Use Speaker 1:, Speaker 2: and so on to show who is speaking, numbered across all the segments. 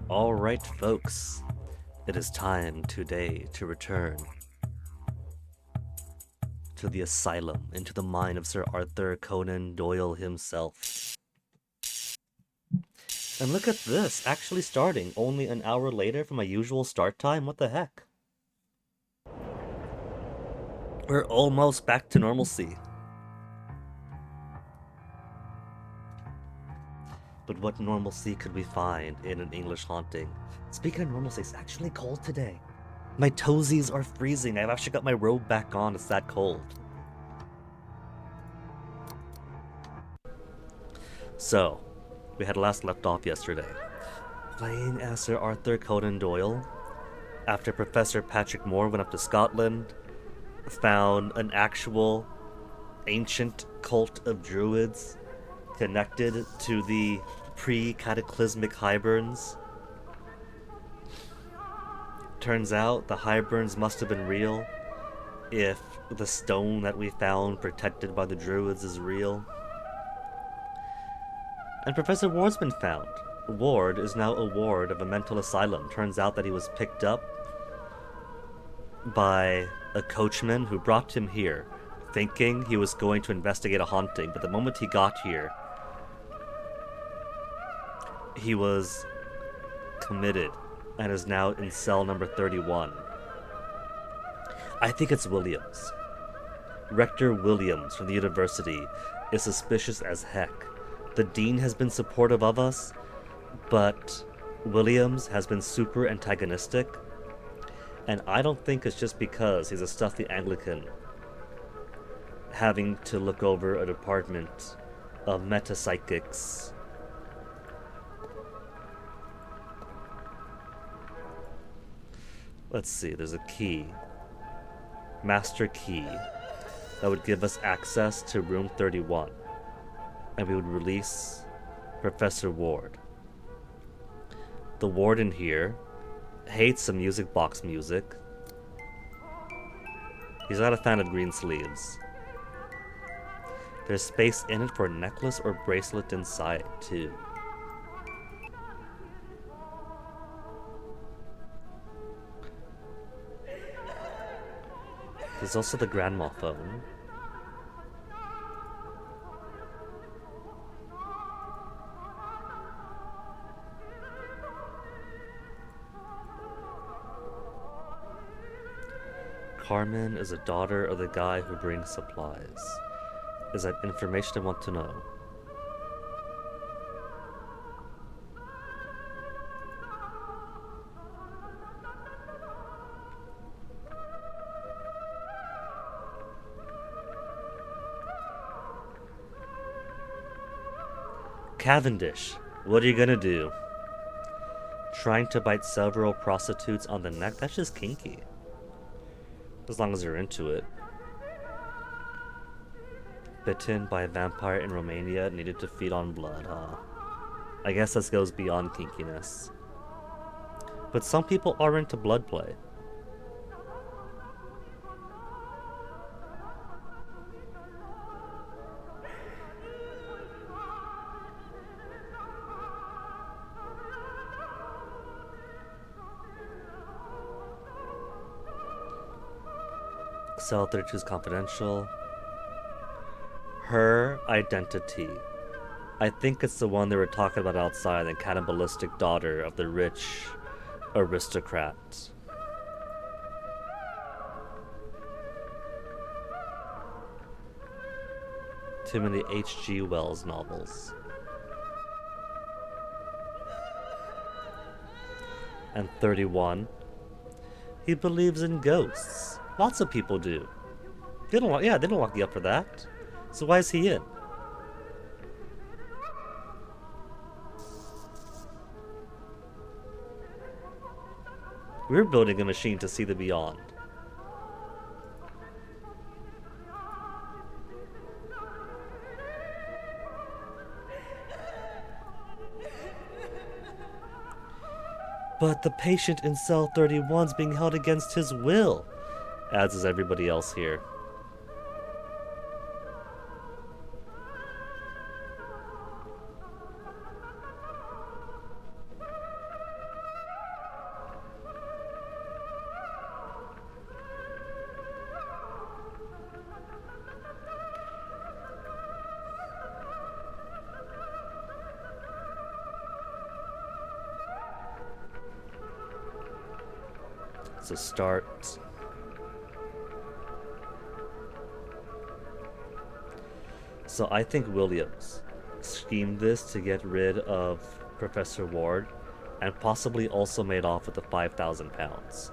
Speaker 1: Alright, folks, it is time today to return to the asylum, into the mind of Sir Arthur Conan Doyle himself. And look at this, actually starting only an hour later from my usual start time? What the heck? We're almost back to normalcy. But what normalcy could we find in an English haunting? Speaking of normalcy, it's actually cold today. My toesies are freezing. I've actually got my robe back on. It's that cold. So, we had last left off yesterday, playing as Sir Arthur Conan Doyle, after Professor Patrick Moore went up to Scotland, found an actual ancient cult of druids connected to the pre-cataclysmic Highburns. Turns out the Highburns must have been real if the stone that we found protected by the druids is real. And Professor Ward's been found. Ward is now a ward of a mental asylum. Turns out that he was picked up by a coachman who brought him here, thinking he was going to investigate a haunting, but the moment he got here, he was committed and is now in cell number 31. I think it's Williams. Rector Williams from the university is suspicious as heck. The dean has been supportive of us, but Williams has been super antagonistic, and I don't think it's just because he's a stuffy Anglican having to look over a department of metapsychics. Let's see, there's a key. Master key that would give us access to room 31. And we would release Professor Ward. The warden here hates some music box music. He's not a fan of green sleeves. There's space in it for a necklace or bracelet inside, too. There's also the grandma phone. Carmen is a daughter of the guy who brings supplies. Is that information I want to know? Cavendish, what are you gonna do? Trying to bite several prostitutes on the neck? That's just kinky. As long as you're into it. Bitten by a vampire in Romania, needed to feed on blood, huh? I guess this goes beyond kinkiness. But some people are into blood play. Cell 32 is confidential. Her identity. I think it's the one they were talking about outside, the cannibalistic daughter of the rich aristocrat. Too many H.G. Wells novels. And 31. He believes in ghosts. Lots of people do. They don't lock you up for that. So why is he in? We're building a machine to see the beyond. But the patient in cell 31's being held against his will, as is everybody else here. to start. So I think Williams schemed this to get rid of Professor Ward and possibly also made off with the £5,000.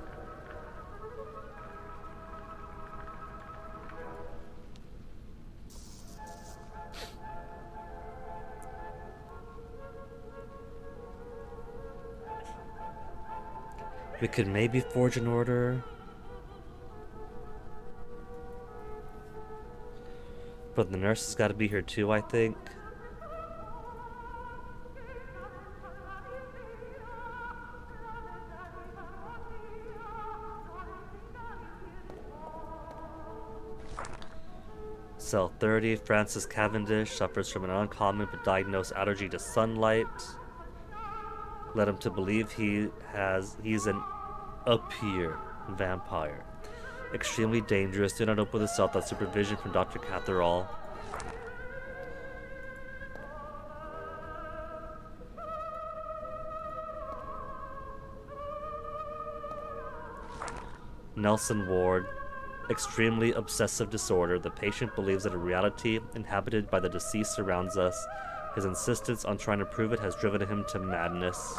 Speaker 1: We could maybe forge an order. But the nurse has got to be here too, I think. Cell 30, Francis Cavendish suffers from an uncommon but diagnosed allergy to sunlight. Led him to believe he's an up-here vampire. Extremely dangerous. Do not open the cell without supervision from Dr. Catherall. Nelson Ward. Extremely obsessive disorder. The patient believes that a reality inhabited by the deceased surrounds us. His insistence on trying to prove it has driven him to madness.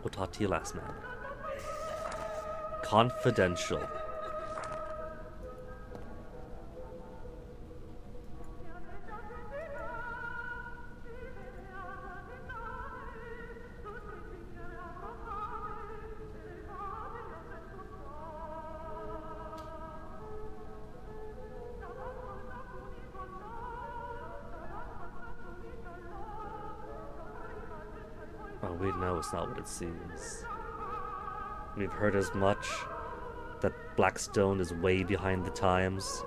Speaker 1: We'll talk to you last, man. Confidential. Well, we know it's not what it seems. We've heard as much, that Blackstone is way behind the times.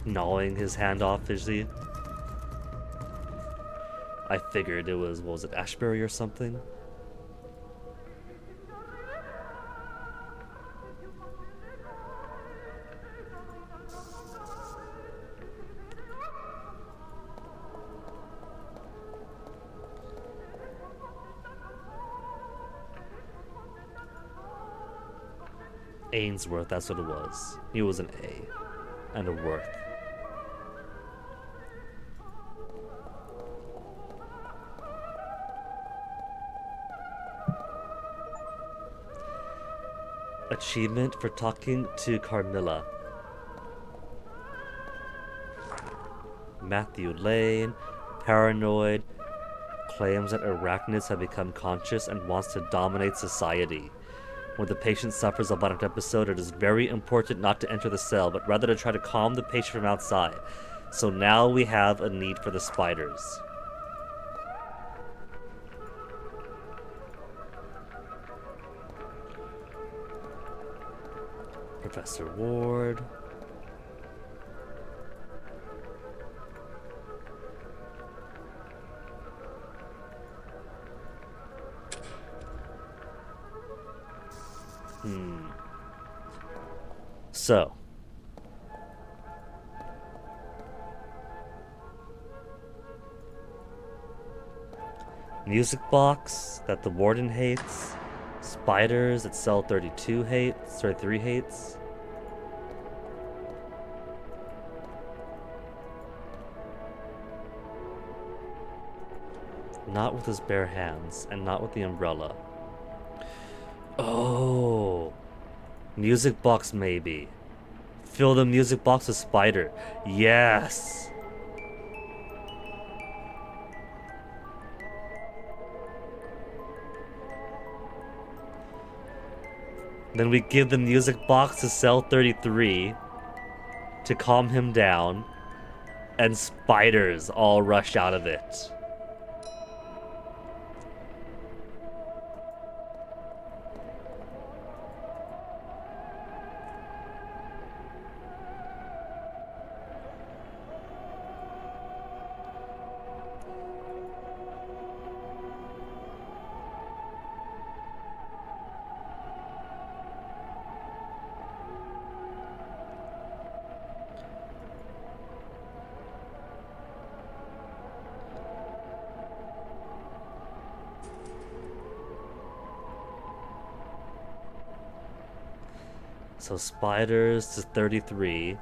Speaker 1: Gnawing his hand off, is he? I figured it was, what was it, Ashbury or something? Ainsworth, that's what it was. He was an A and a Worth. Achievement for talking to Carmilla. Matthew Lane, paranoid, claims that arachnids have become conscious and wants to dominate society. When the patient suffers a violent episode, it is very important not to enter the cell, but rather to try to calm the patient from outside. So now we have a need for the spiders. Professor Ward. So. Music box that the warden hates. Spiders that cell 32 hates, 33 hates. Not with his bare hands, and not with the umbrella. Oh. Music box, maybe. Fill the music box with spider. Yes! Then we give the music box to cell 33 to calm him down, and spiders all rush out of it. So spiders to 33.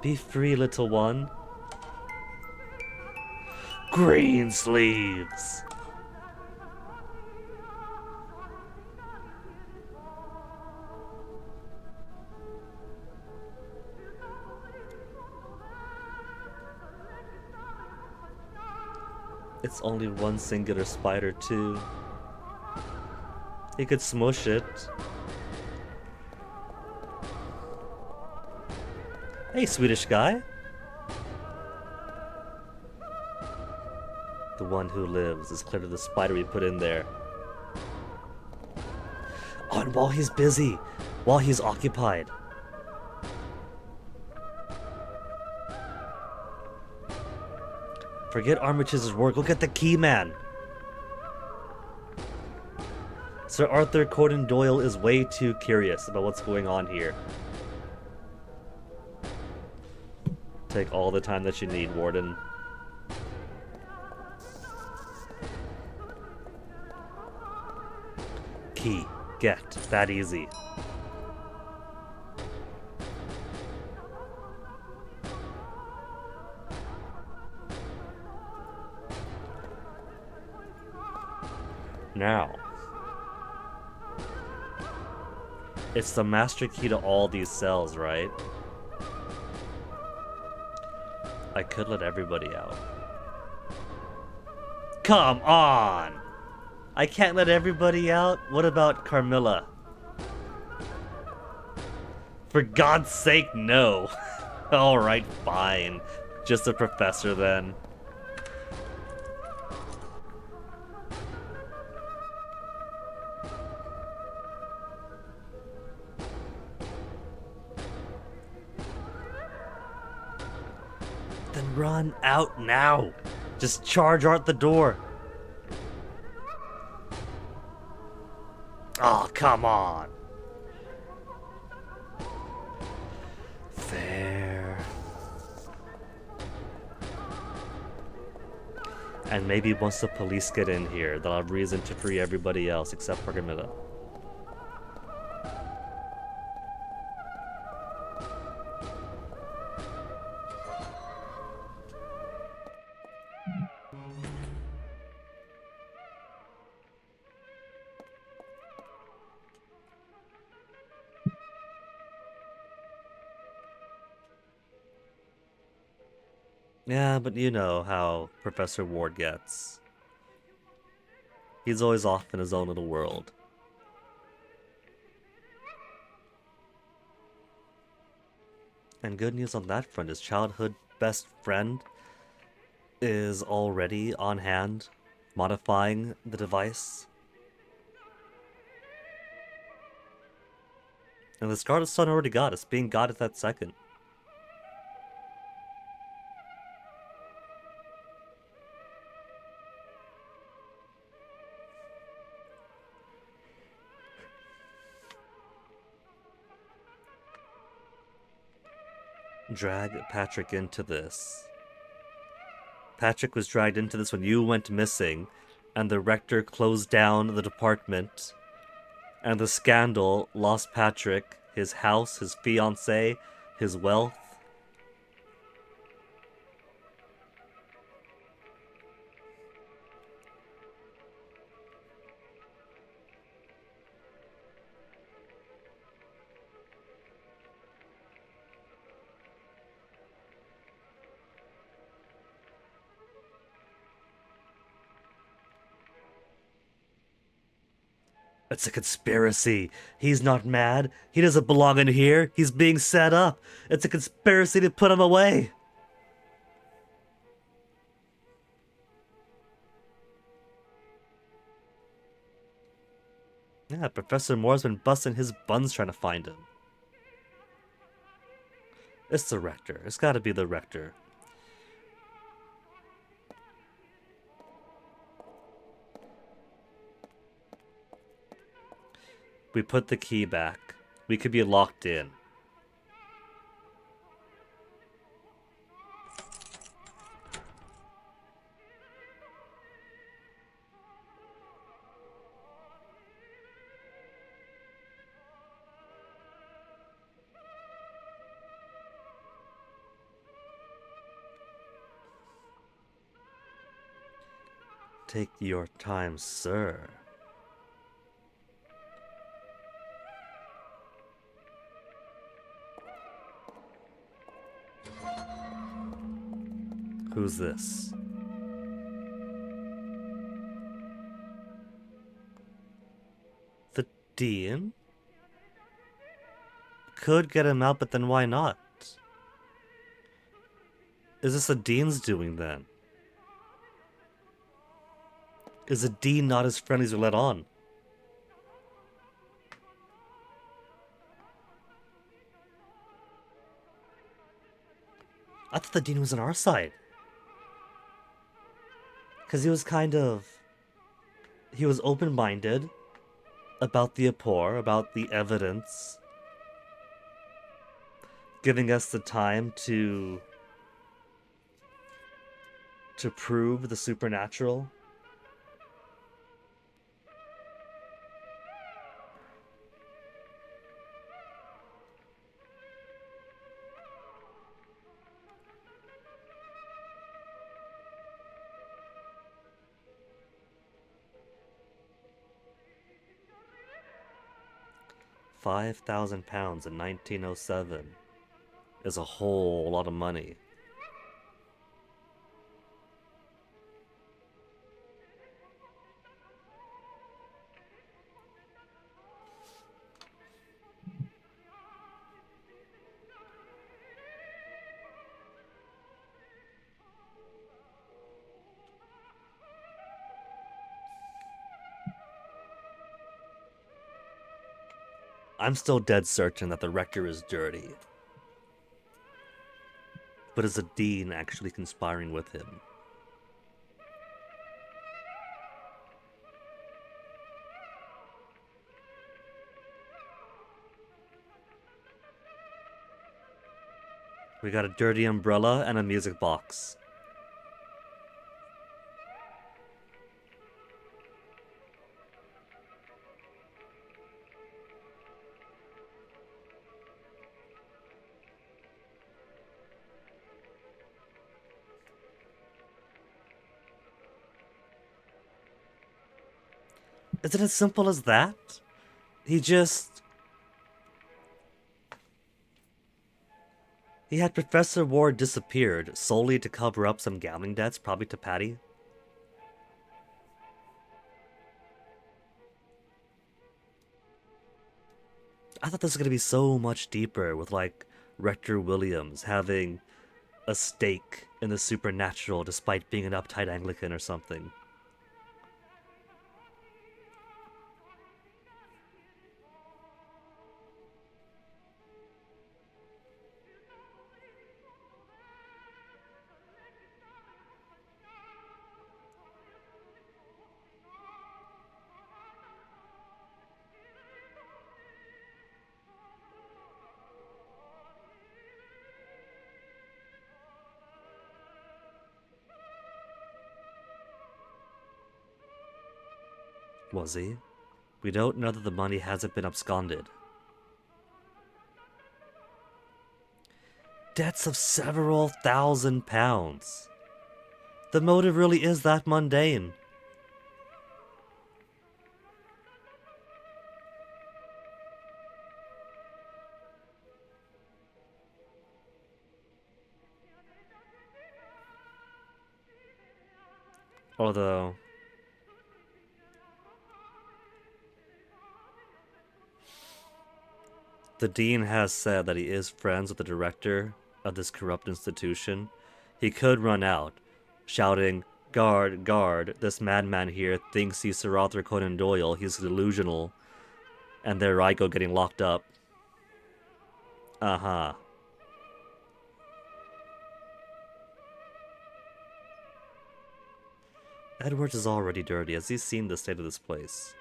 Speaker 1: Be free, little one. Green sleeves. It's only one singular spider, too. He could smush it. Hey, Swedish guy. The one who lives is clear to the spider we put in there. Oh, and while he's busy, while he's occupied. Forget Armitage's work, look at the key man. Sir Arthur Conan Doyle is way too curious about what's going on here. Take all the time that you need, Warden. Key. Get. That easy. Now. It's the master key to all these cells, right? I could let everybody out. Come on! I can't let everybody out? What about Carmilla? For God's sake, no. Alright, fine. Just a professor then. Then run out now. Just charge Art the door. Oh, come on. Fair. And maybe once the police get in here, they'll have reason to free everybody else except for Camilla. Yeah, but you know how Professor Ward gets. He's always off in his own little world. And good news on that front, his childhood best friend is already on hand, modifying the device. And the Scarlet Sun already got us, being got at that second. Drag Patrick into this. Patrick was dragged into this when you went missing, and the rector closed down the department, and the scandal lost Patrick, his house, his fiancée, his wealth. It's a conspiracy. He's not mad. He doesn't belong in here. He's being set up. It's a conspiracy to put him away. Yeah, Professor Moore's been busting his buns trying to find him. It's the rector. It's gotta be the rector. We put the key back. We could be locked in. Take your time, sir. Who's this? The Dean? Could get him out, but then why not? Is this the Dean's doing then? Is the Dean not as friendly as we let on? I thought the Dean was on our side. Because he was he was open-minded about the Appor, about the evidence, giving us the time to prove the supernatural. £5,000 in 1907 is a whole lot of money. I'm still dead certain that the rector is dirty. But is the Dean actually conspiring with him? We got a dirty umbrella and a music box. Is it as simple as that? He had Professor Ward disappeared solely to cover up some gambling debts, probably to Patty. I thought this was going to be so much deeper with, like, Rector Williams having a stake in the supernatural despite being an uptight Anglican or something. Was he? We don't know that the money hasn't been absconded. Debts of several £1,000s. The motive really is that mundane. Although, the Dean has said that he is friends with the director of this corrupt institution. He could run out, shouting, "Guard, guard, this madman here thinks he's Sir Arthur Conan Doyle, he's delusional," and there I go getting locked up. Uh-huh. Edwards is already dirty. Has he seen the state of this place?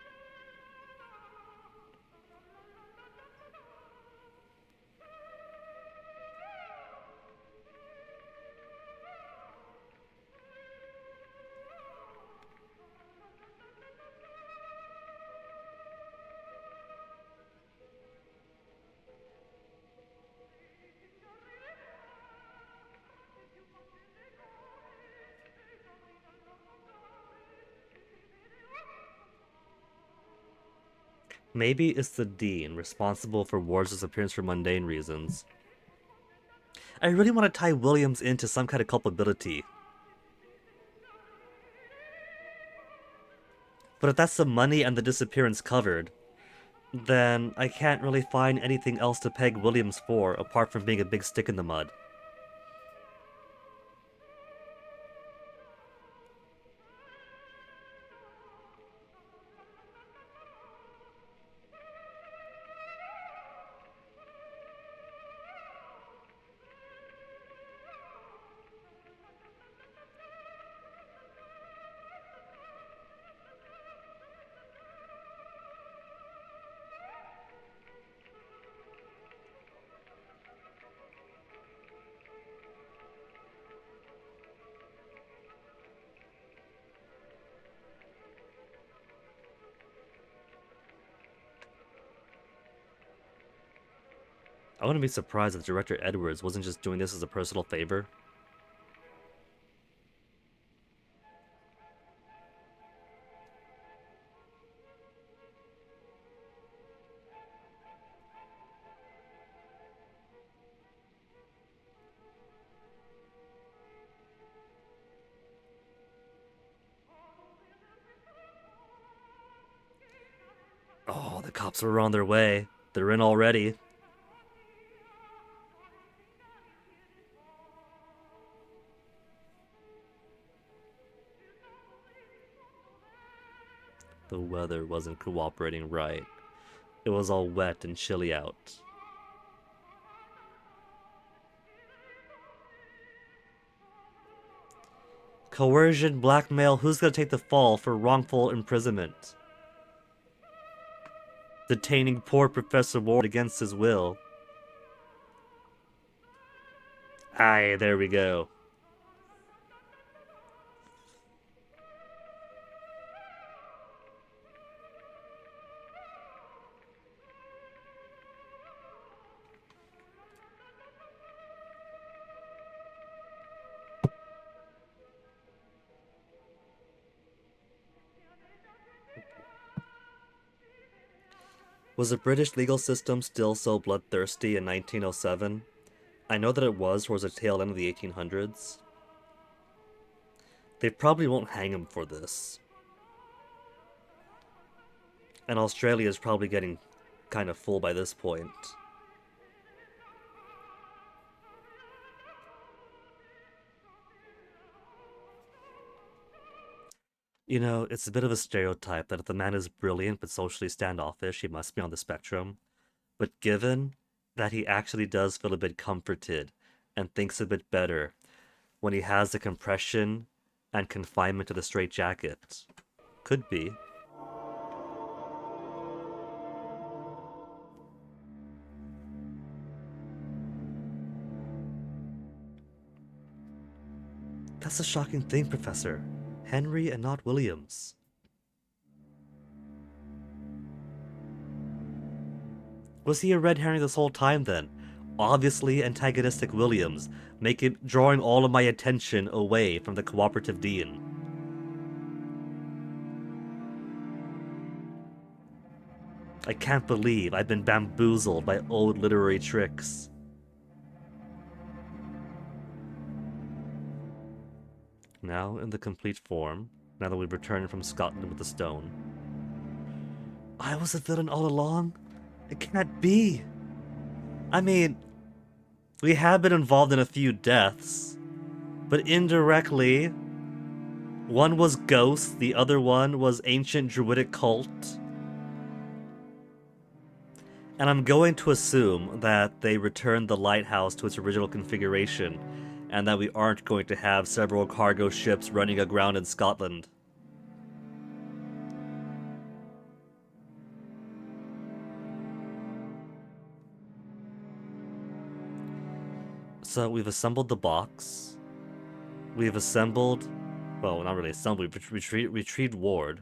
Speaker 1: Maybe it's the Dean, responsible for Ward's disappearance for mundane reasons. I really want to tie Williams into some kind of culpability. But if that's the money and the disappearance covered, then I can't really find anything else to peg Williams for apart from being a big stick in the mud. I wouldn't be surprised if director Edwards wasn't just doing this as a personal favor. Oh, the cops are on their way. They're in already. The weather wasn't cooperating right. It was all wet and chilly out. Coercion, blackmail, who's gonna take the fall for wrongful imprisonment? Detaining poor Professor Ward against his will. Aye, there we go. Was the British legal system still so bloodthirsty in 1907? I know that it was towards the tail end of the 1800s. They probably won't hang him for this. And Australia's probably getting kind of full by this point. You know, it's a bit of a stereotype that if the man is brilliant but socially standoffish, he must be on the spectrum. But given that he actually does feel a bit comforted and thinks a bit better when he has the compression and confinement to the straitjacket, could be. That's a shocking thing, Professor. Henry and not Williams. Was he a red herring this whole time then? Obviously antagonistic Williams, drawing all of my attention away from the cooperative dean. I can't believe I've been bamboozled by old literary tricks. Now in the complete form, now that we've returned from Scotland with the stone. I was a villain all along? It can't be. I mean, we have been involved in a few deaths, but indirectly, one was ghosts, the other one was ancient druidic cult. And I'm going to assume that they returned the lighthouse to its original configuration, and that we aren't going to have several cargo ships running aground in Scotland. So we've assembled the box. We've assembled... Well, not really assembled. We've retrieved Ward.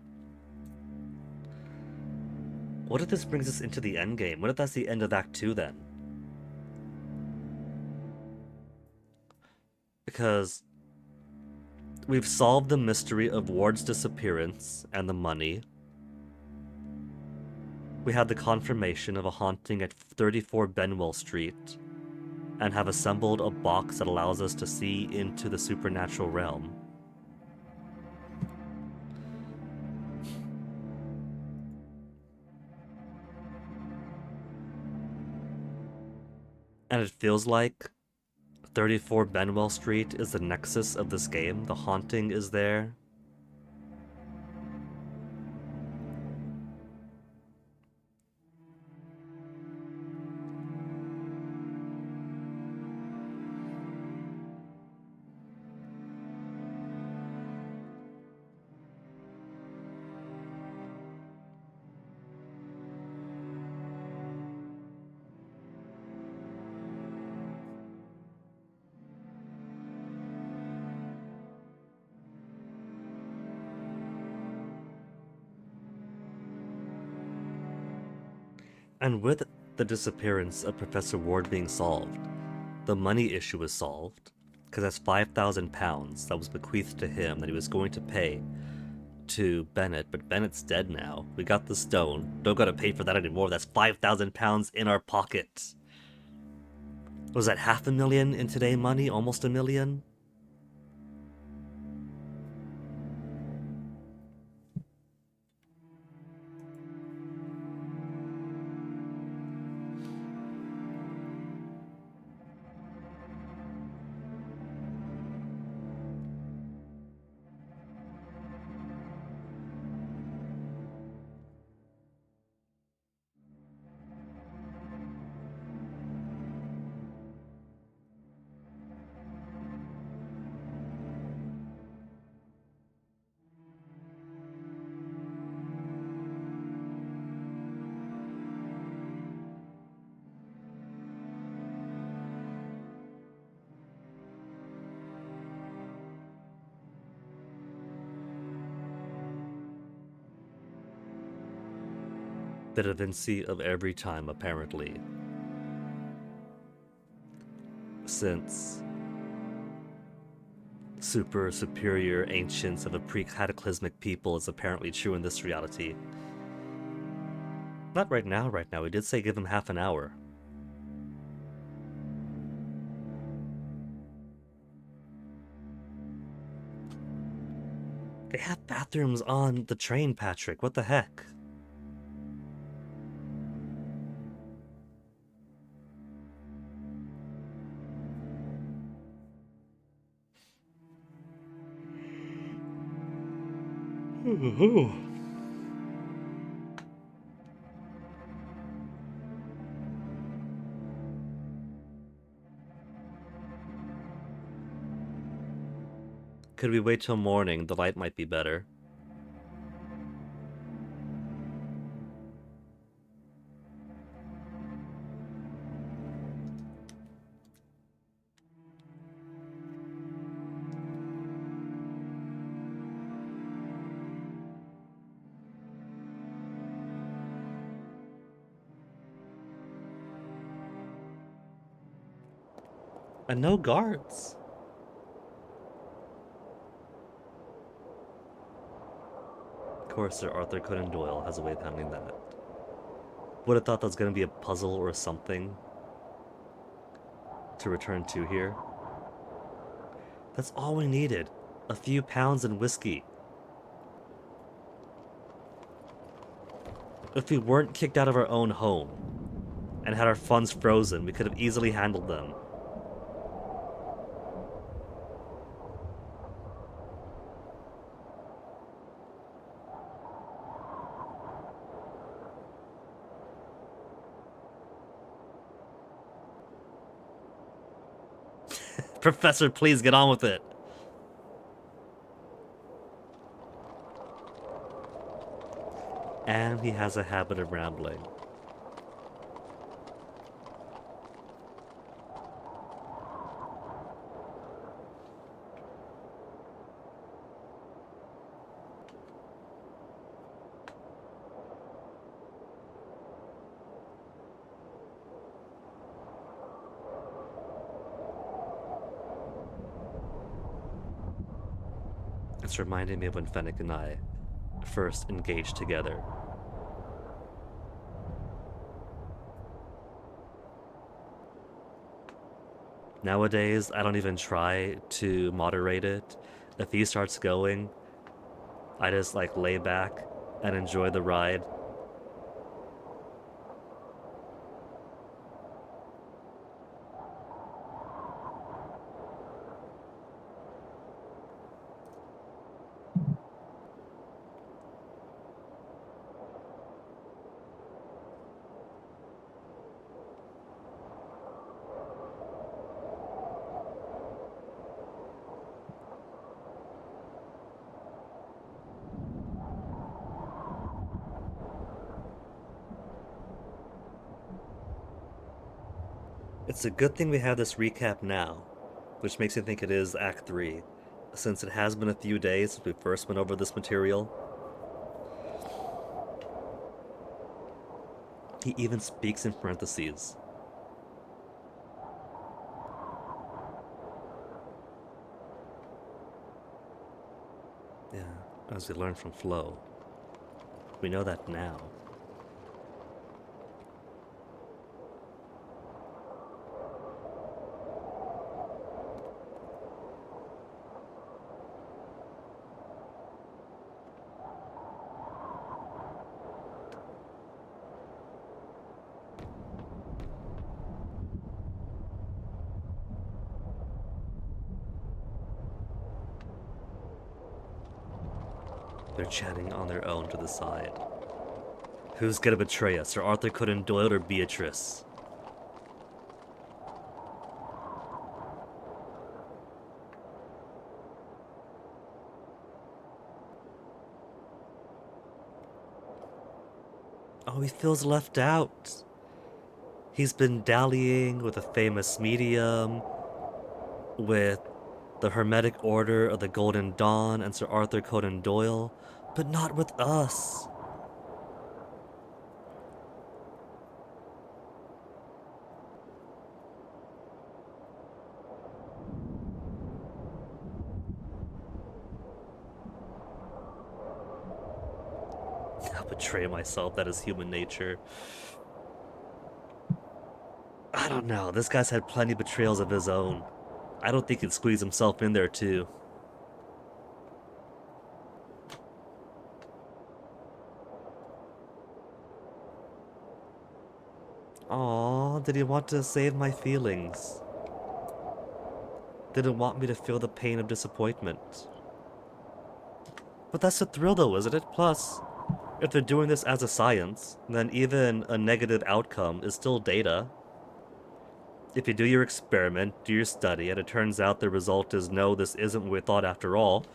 Speaker 1: What if this brings us into the endgame? What if that's the end of Act 2 then? Because we've solved the mystery of Ward's disappearance and the money. We have the confirmation of a haunting at 34 Benwell Street, and have assembled a box that allows us to see into the supernatural realm. And it feels like 34 Benwell Street is the nexus of this game. The haunting is there. And with the disappearance of Professor Ward being solved, the money issue is solved, because that's £5,000 that was bequeathed to him that he was going to pay to Bennett, but Bennett's dead now. We got the stone. Don't gotta pay for that anymore. That's £5,000 in our pocket. Was that $500,000 in today money? Almost $1 million? The Da Vinci of every time, apparently. Since superior ancients of a pre-cataclysmic people is apparently true in this reality. Not right now, we did say give him half an hour. They have bathrooms on the train, Patrick. What the heck? Could we wait till morning? The light might be better. And no guards. Of course, Sir Arthur Conan Doyle has a way of handling that. Would have thought that was going to be a puzzle or something to return to here. That's all we needed. A few pounds in whiskey. If we weren't kicked out of our own home and had our funds frozen, we could have easily handled them. Professor, please get on with it. And he has a habit of rambling. It's reminding me of when Fennec and I first engaged together. Nowadays, I don't even try to moderate it. If he starts going, I just like lay back and enjoy the ride. It's a good thing we have this recap now, which makes me think it is Act 3, since it has been a few days since we first went over this material. He even speaks in parentheses. Yeah, as we learned from Flo. We know that now. They're chatting on their own to the side. Who's gonna betray us, Sir Arthur Conan Doyle or Beatrice? Oh, he feels left out. He's been dallying with a famous medium, with the Hermetic Order of the Golden Dawn and Sir Arthur Conan Doyle, but not with us. I'll betray myself, that is human nature. I don't know, this guy's had plenty of betrayals of his own. I don't think he'd squeeze himself in there too. Aww, did he want to save my feelings? Didn't want me to feel the pain of disappointment. But that's the thrill though, isn't it? Plus, if they're doing this as a science, then even a negative outcome is still data. If you do your experiment, do your study, and it turns out the result is no, this isn't what we thought after all,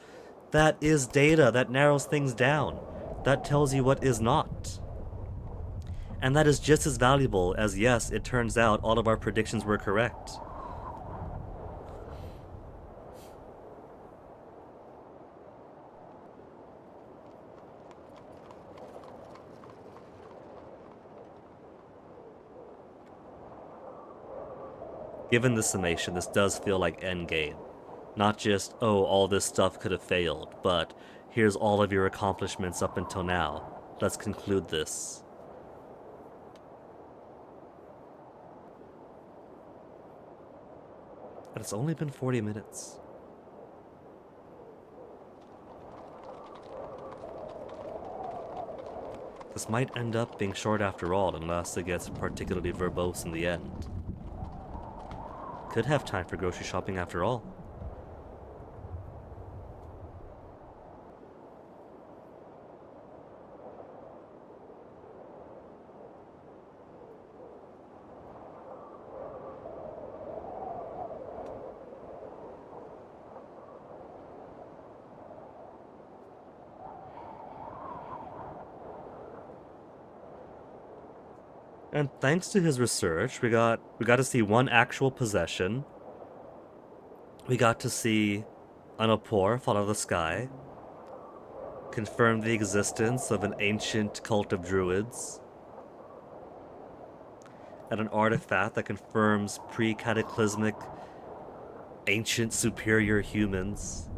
Speaker 1: that is data. That narrows things down. That tells you what is not. And that is just as valuable as, yes, it turns out all of our predictions were correct. Given the summation, this does feel like endgame. Not just, oh, all this stuff could have failed, but here's all of your accomplishments up until now. Let's conclude this. And it's only been 40 minutes. This might end up being short after all, unless it gets particularly verbose in the end. Could have time for grocery shopping after all. And thanks to his research, we got to see one actual possession. We got to see an Opor fall out of the sky, confirm the existence of an ancient cult of druids, and an artifact that confirms pre-cataclysmic ancient superior humans.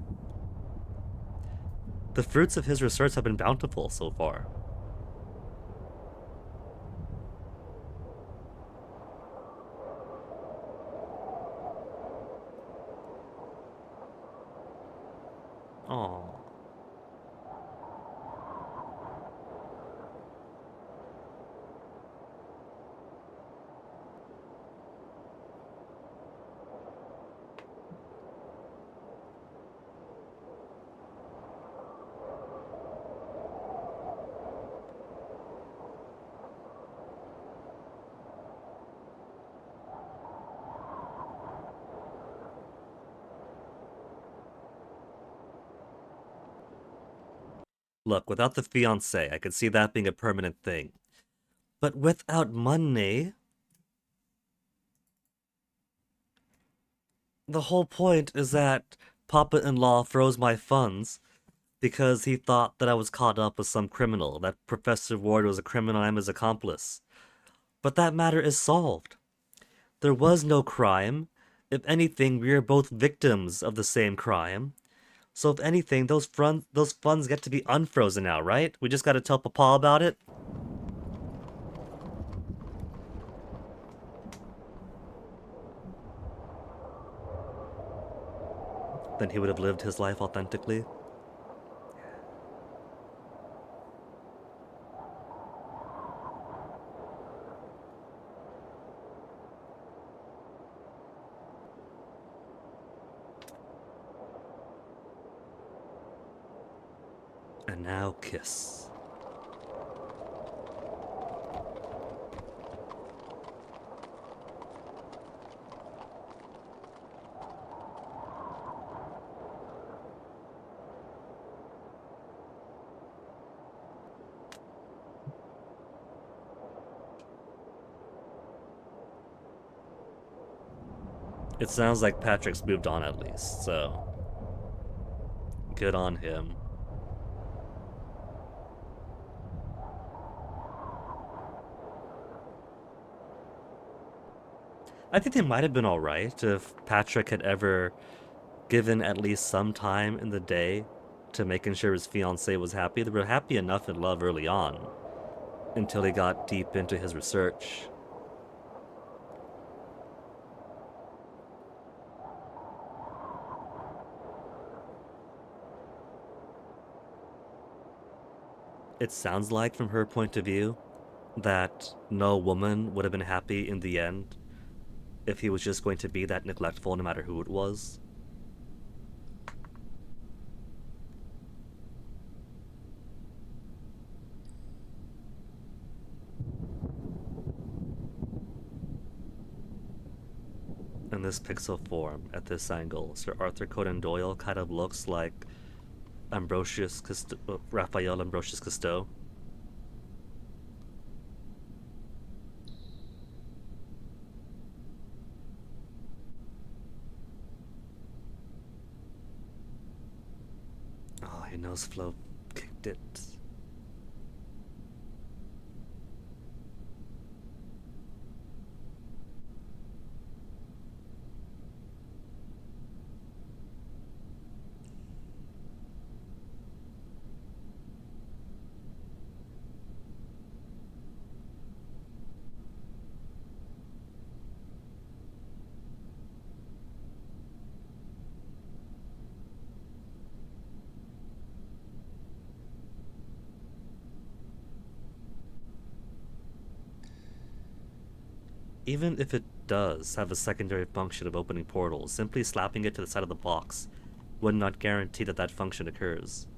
Speaker 1: The fruits of his research have been bountiful so far. Oh. Look, without the fiance, I could see that being a permanent thing. But without money, the whole point is that Papa-in-law froze my funds because he thought that I was caught up with some criminal, that Professor Ward was a criminal and I'm his accomplice. But that matter is solved. There was no crime. If anything, we are both victims of the same crime. So if anything, those funds get to be unfrozen now, right? We just gotta tell Papa about it. Then he would have lived his life authentically. And now kiss. It sounds like Patrick's moved on at least, so good on him. I think they might have been alright if Patrick had ever given at least some time in the day to making sure his fiancée was happy. They were happy enough in love early on until he got deep into his research. It sounds like, from her point of view, that no woman would have been happy in the end if he was just going to be that neglectful no matter who it was. In this pixel form, at this angle, Sir Arthur Conan Doyle kind of looks like Raphael Ambrosius Cousteau. Oh, he knows Flo kicked it. Even if it does have a secondary function of opening portals, simply slapping it to the side of the box would not guarantee that that function occurs.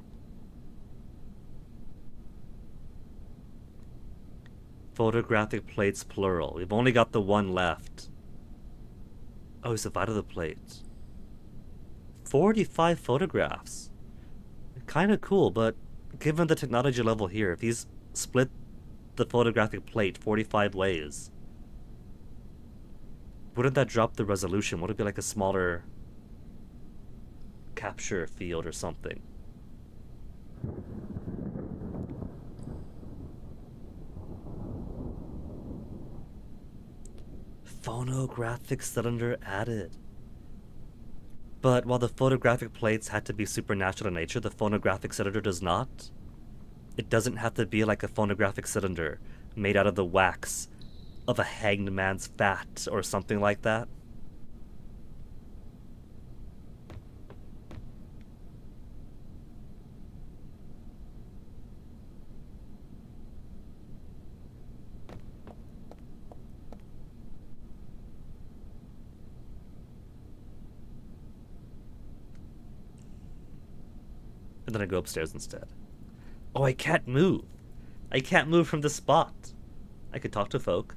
Speaker 1: Photographic plates plural. We've only got the one left. Oh, he's divided the plate. 45 photographs. Kinda cool, but given the technology level here, if he's split the photographic plate 45 ways, wouldn't that drop the resolution? Would it be like a smaller capture field or something? Phonographic cylinder added. But while the photographic plates had to be supernatural in nature, the phonographic cylinder does not. It doesn't have to be like a phonographic cylinder made out of the wax of a hanged man's fat or something like that. And then I go upstairs instead. Oh, I can't move. I can't move from this spot. I could talk to folk.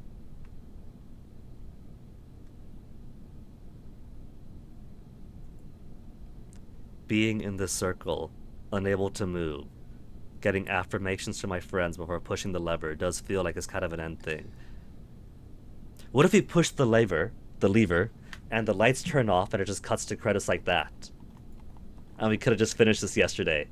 Speaker 1: Being in this circle, unable to move, getting affirmations from my friends before pushing the lever does feel like it's kind of an end thing. What if we push the lever, and the lights turn off and it just cuts to credits like that? And we could have just finished this yesterday.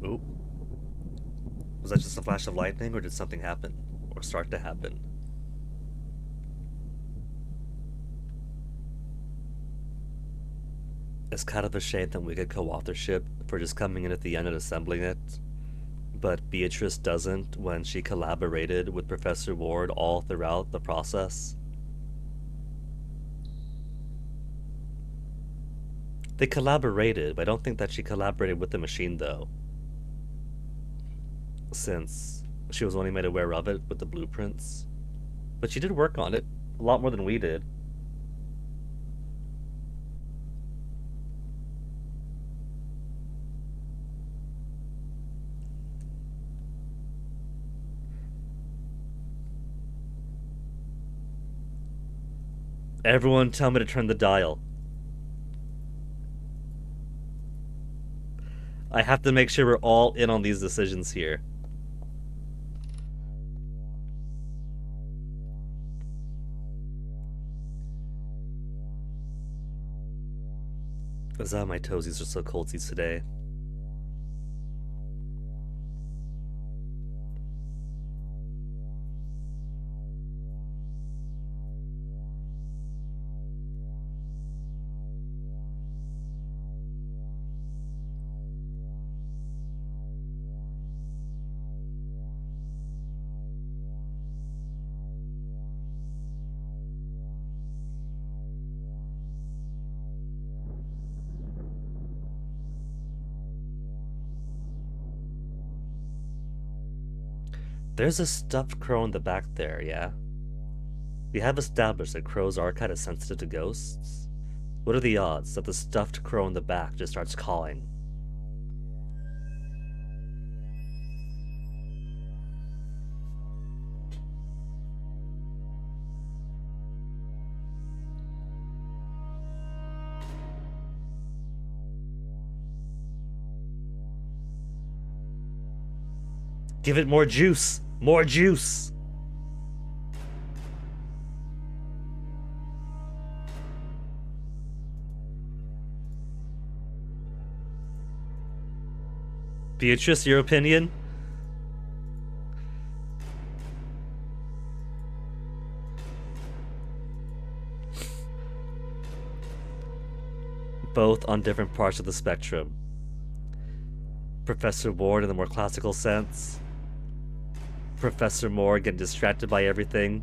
Speaker 1: Ooh. Was that just a flash of lightning, or did something happen? Or start to happen? It's kind of a shame that we get co-authorship for just coming in at the end and assembling it, but Beatrice doesn't when she collaborated with Professor Ward all throughout the process. They collaborated, but I don't think that she collaborated with the machine, though, since she was only made aware of it with the blueprints. But she did work on it a lot more than we did. Everyone tell me to turn the dial. I have to make sure we're all in on these decisions here. Is that my toesies are so coldsies today? There's a stuffed crow in the back there, yeah? We have established that crows are kind of sensitive to ghosts. What are the odds that the stuffed crow in the back just starts cawing? Give it more juice! More juice! Beatrice, your opinion? Both on different parts of the spectrum. Professor Ward in the more classical sense. Professor Moore getting distracted by everything.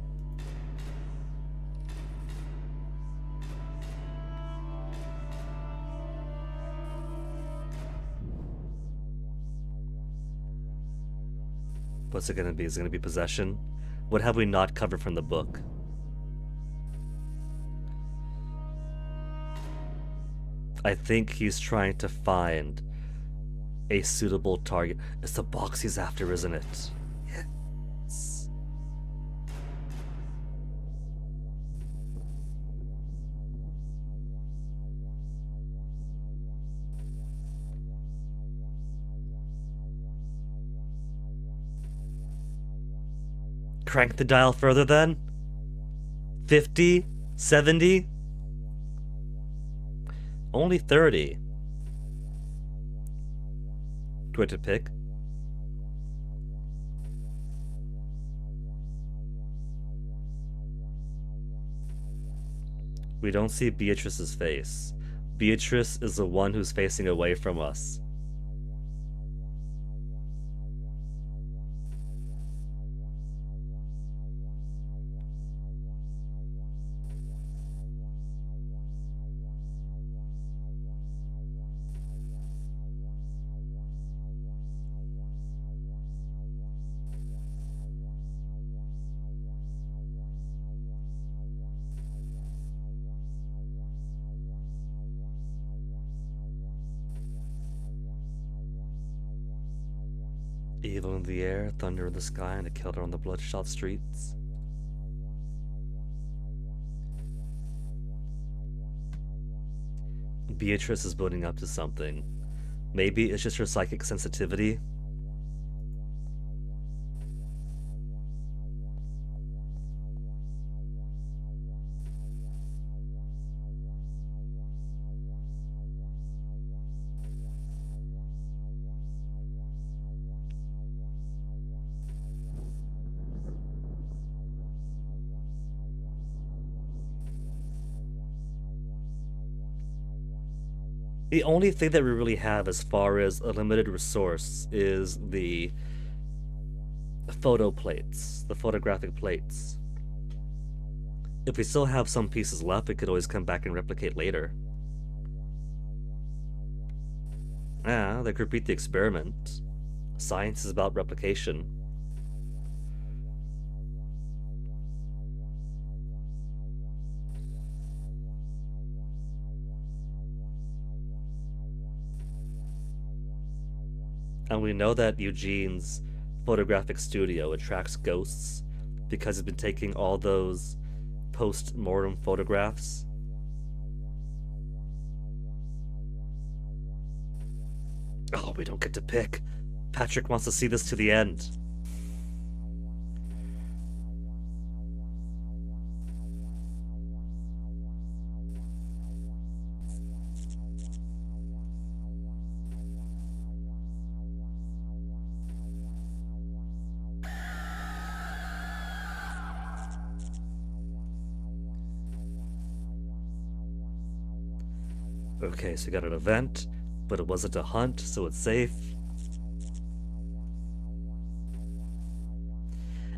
Speaker 1: What's it gonna be? Is it gonna be possession? What have we not covered from the book? I think he's trying to find a suitable target. It's the box he's after, isn't it? Yes. Crank the dial further then? 50? 70? Only 30. What to pick? We don't see Beatrice's face. Beatrice is the one who's facing away from us. Evil in the air, thunder in the sky, and a killer on the bloodshot streets. Beatrice is building up to something. Maybe it's just her psychic sensitivity. The only thing that we really have as far as a limited resource is the photo plates, the photographic plates. If we still have some pieces left, we could always come back and replicate later. Ah, they could repeat the experiment. Science is about replication. And we know that Eugene's photographic studio attracts ghosts because he's been taking all those post-mortem photographs. Oh, we don't get to pick. Patrick wants to see this to the end. Okay, so we got an event, but it wasn't a hunt, so it's safe.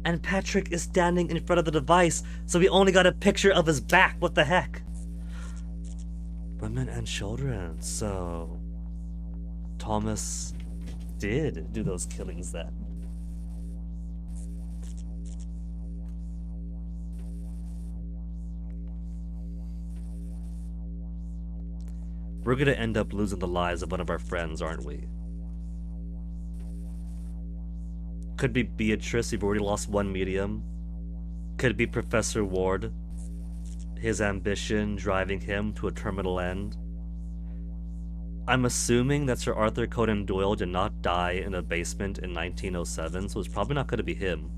Speaker 1: And Patrick is standing in front of the device, so we only got a picture of his back. What the heck? Women and children, so Thomas did do those killings then. We're gonna end up losing the lives of one of our friends, aren't we? Could be Beatrice, we've already lost one medium. Could be Professor Ward, his ambition driving him to a terminal end. I'm assuming that Sir Arthur Conan Doyle did not die in a basement in 1907, so it's probably not going to be him.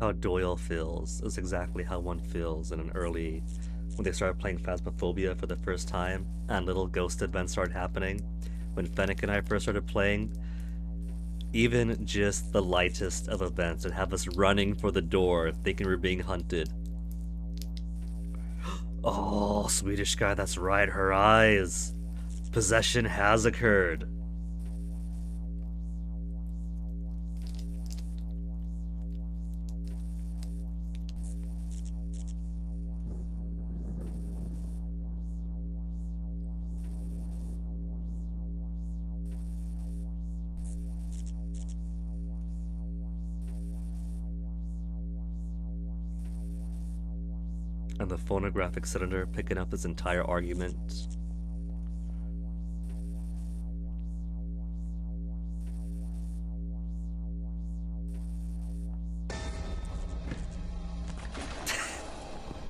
Speaker 1: How Doyle feels is exactly how one feels in an early, when they started playing Phasmophobia for the first time, and little ghost events started happening. When Fennec and I first started playing, even just the lightest of events would have us running for the door, thinking we're being hunted. Oh, Swedish guy, that's right, her eyes. Possession has occurred. And the phonographic cylinder picking up this entire argument.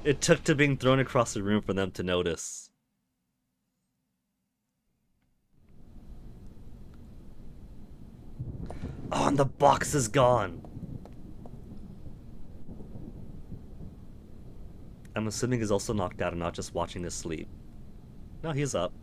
Speaker 1: It took to being thrown across the room for them to notice. Oh, and the box is gone. I'm assuming he's also knocked out and not just watching us sleep. No, he's up.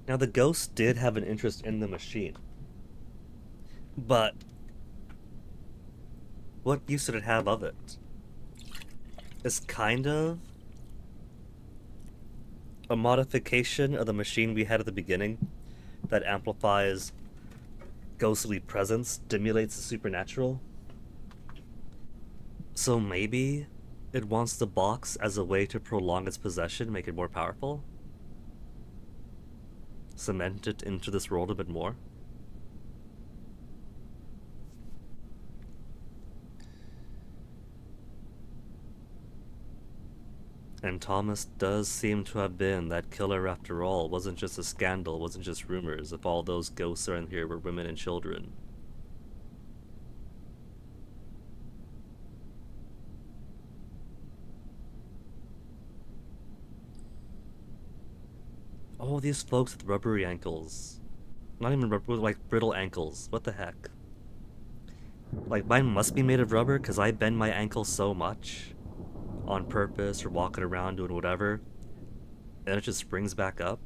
Speaker 1: Now, the ghost did have an interest in the machine, but what use did it have of it? It's kind of a modification of the machine we had at the beginning that amplifies ghostly presence, stimulates the supernatural. So maybe it wants the box as a way to prolong its possession, make it more powerful? Cement it into this world a bit more? And Thomas does seem to have been that killer after all. It wasn't just a scandal, it wasn't just rumors. If all those ghosts are in here were women and children. Oh, these folks with rubbery ankles. Not even rubber, like brittle ankles. What the heck? Like, mine must be made of rubber because I bend my ankle so much on purpose or walking around doing whatever, and it just springs back up.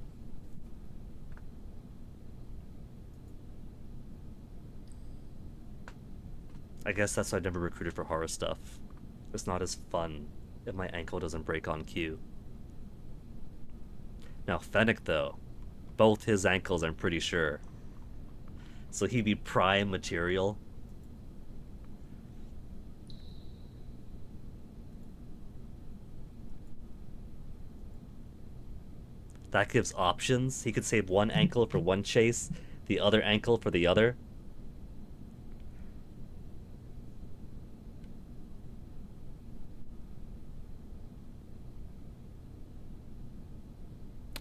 Speaker 1: I guess that's why I never recruited for horror stuff. It's not as fun if my ankle doesn't break on cue. Now, Fennec, though, both his ankles, I'm pretty sure. So he'd be prime material. That gives options. He could save one ankle for one chase, the other ankle for the other.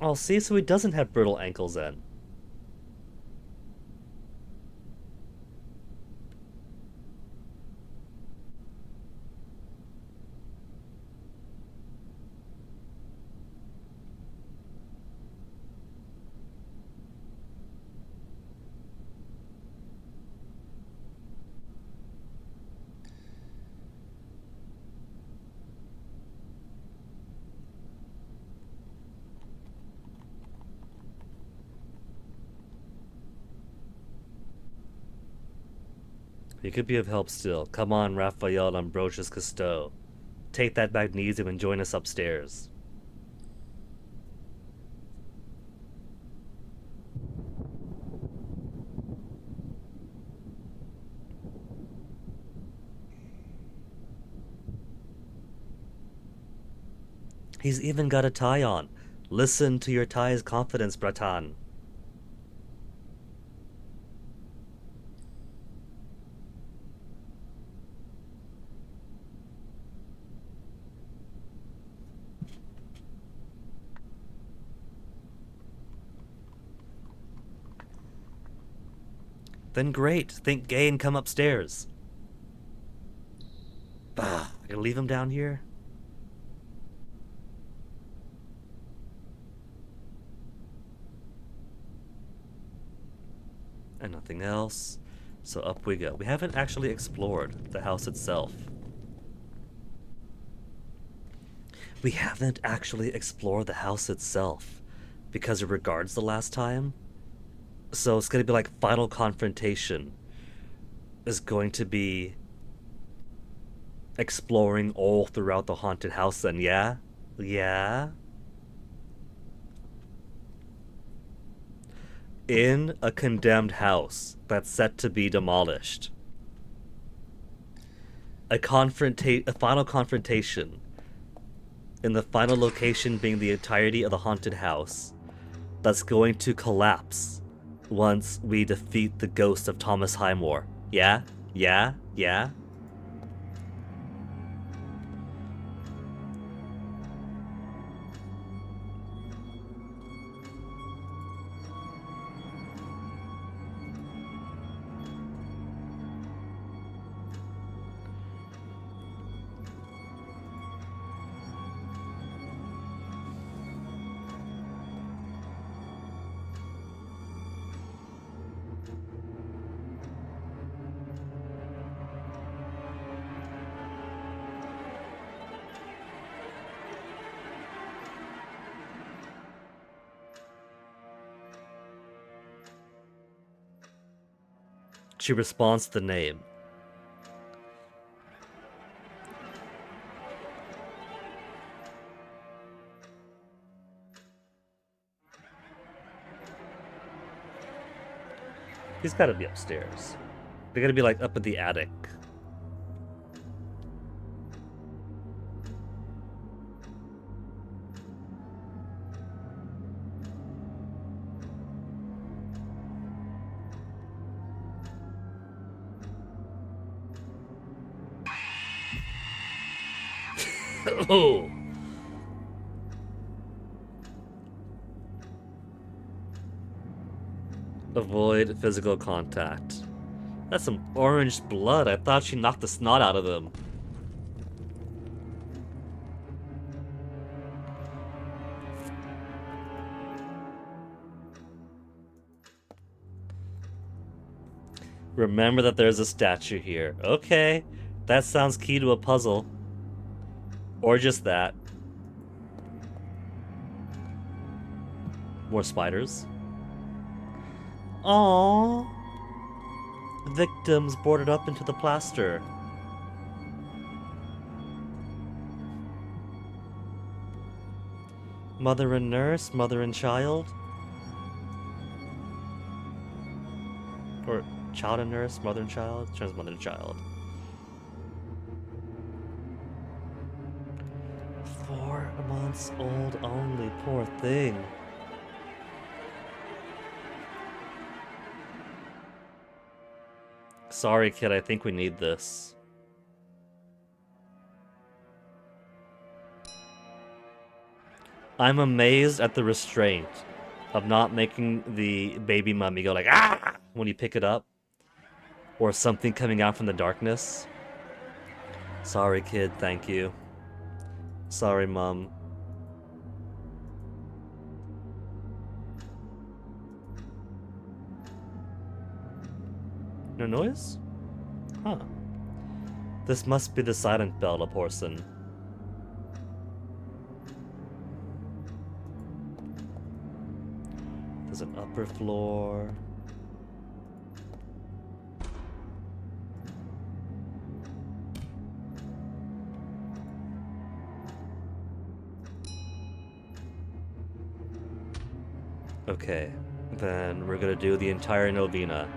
Speaker 1: Oh, see, so he doesn't have brittle ankles then. He could be of help still. Come on, Raphael Ambrosius Cousteau. Take that magnesium and join us upstairs. He's even got a tie on. Listen to your tie's confidence, Bratan. Then great. Think gay and come upstairs. Bah, I can leave him down here? And nothing else. So up we go. We haven't actually explored the house itself. We haven't actually explored the house itself because it regards the last time. So it's going to be like final confrontation is going to be exploring all throughout the haunted house then, yeah? Yeah? In a condemned house that's set to be demolished. A final confrontation in the final location being the entirety of the haunted house that's going to collapse once we defeat the ghost of Thomas Highmore. Yeah? Yeah? Yeah? She responds to the name. He's gotta be upstairs. They gotta be like up in the attic. Oh. Avoid physical contact. That's some orange blood. I thought she knocked the snot out of him. Remember that there's a statue here. Okay, that sounds key to a puzzle. Or just that. More spiders. Aww. Victims boarded up into the plaster. Mother and nurse, mother and child. Or child and nurse, mother and child. Turns mother and child. 4 months old only, poor thing. Sorry, kid, I think we need this. I'm amazed at the restraint of not making the baby mummy go like, ah, when you pick it up. Or something coming out from the darkness. Sorry, kid, thank you. Sorry, Mom. No noise? Huh. This must be the silent bell, a portion. There's an upper floor. Okay, then we're gonna do the entire novena.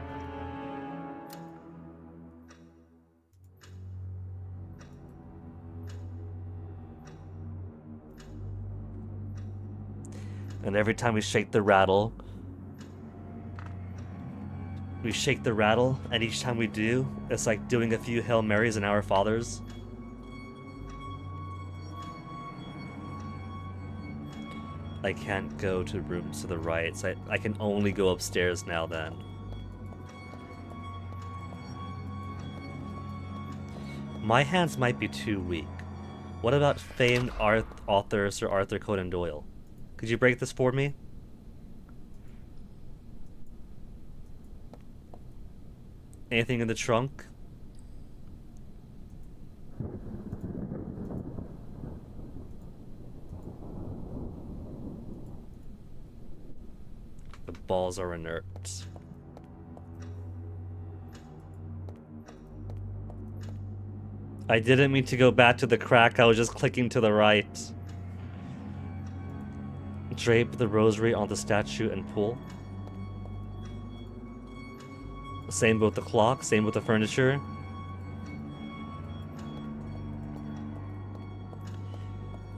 Speaker 1: And every time we shake the rattle, and each time we do, it's like doing a few Hail Marys and Our Fathers. I can't go to rooms to the right, so I can only go upstairs now then. My hands might be too weak. What about famed author Sir Arthur Conan Doyle? Could you break this for me? Anything in the trunk? The balls are inert. I didn't mean to go back to the crack, I was just clicking to the right. Drape the rosary on the statue and pull. Same with the clock, same with the furniture.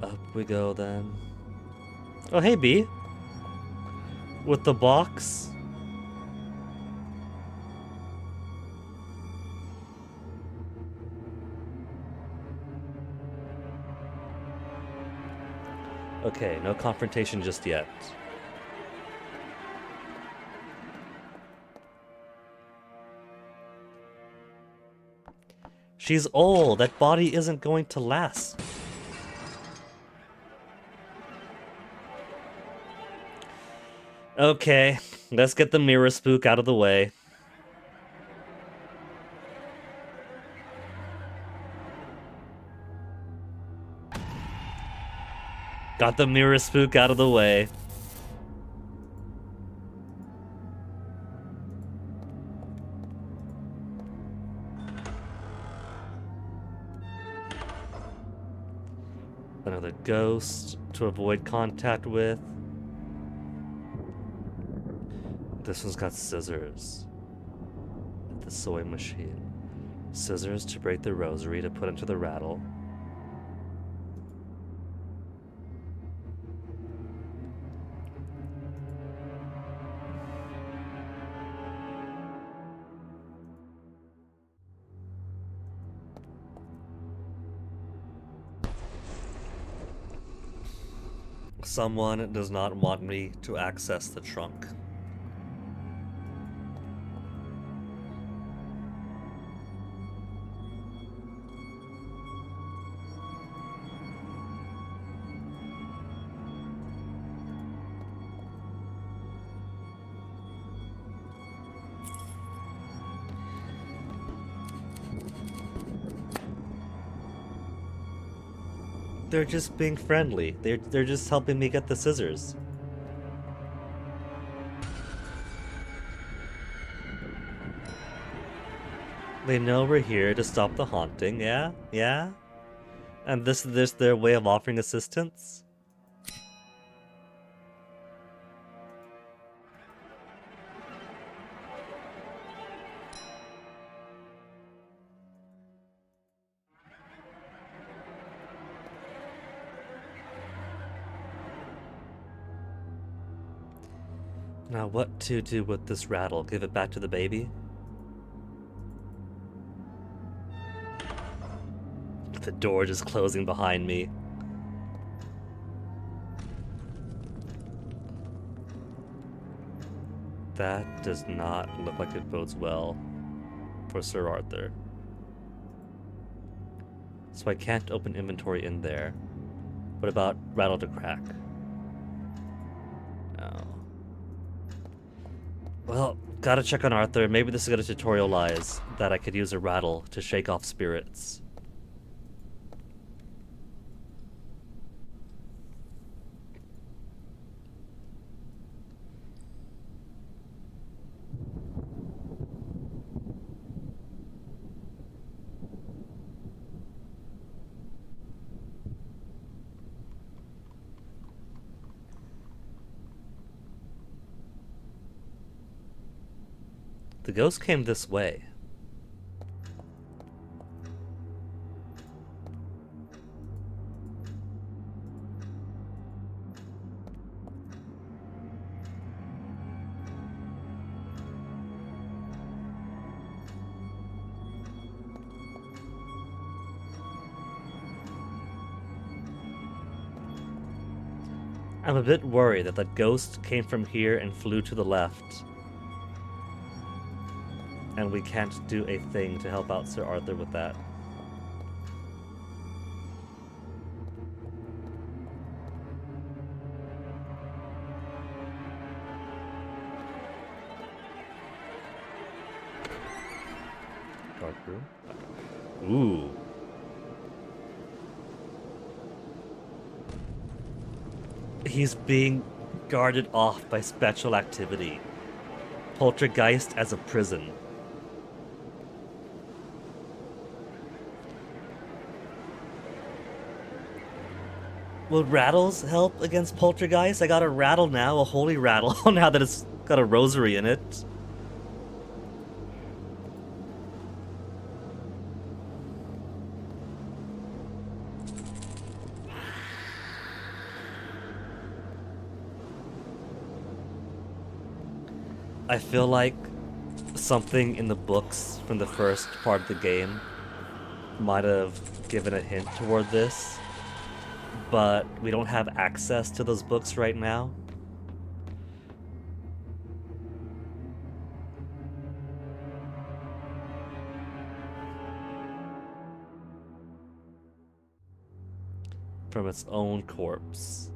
Speaker 1: Up we go then. Oh, hey, B. With the box. Okay, no confrontation just yet. She's old. That body isn't going to last. Okay, let's get the mirror spook out of the way. Got the mirror spook out of the way. Another ghost to avoid contact with. This one's got scissors. The sewing machine. Scissors to break the rosary to put into the rattle. Someone does not want me to access the trunk. They're just being friendly. They're just helping me get the scissors. They know we're here to stop the haunting, yeah? Yeah? And this is their way of offering assistance? Now what to do with this rattle? Give it back to the baby? The door just closing behind me. That does not look like it bodes well for Sir Arthur. So I can't open inventory in there. What about rattle to crack? No. Well, gotta check on Arthur. Maybe this is gonna tutorialize that I could use a rattle to shake off spirits. The ghost came this way. I'm a bit worried that that ghost came from here and flew to the left. And we can't do a thing to help out Sir Arthur with that. Dark room? Ooh. He's being guarded off by special activity. Poltergeist as a prison. Will rattles help against poltergeist? I got a rattle now, a holy rattle, now that it's got a rosary in it. I feel like something in the books from the first part of the game might have given a hint toward this. But we don't have access to those books right now. From its own corpse.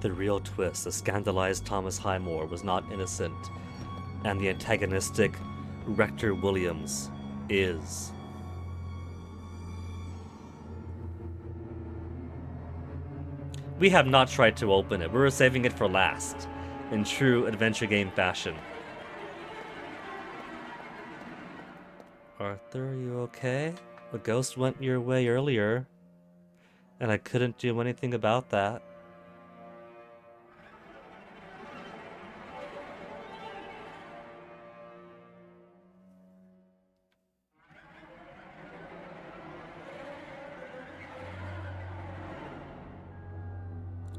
Speaker 1: The real twist, the scandalized Thomas Highmore was not innocent, and the antagonistic Rector Williams is. We have not tried to open it. We were saving it for last, in true adventure game fashion. Arthur, are you okay? The ghost went your way earlier, and I couldn't do anything about that.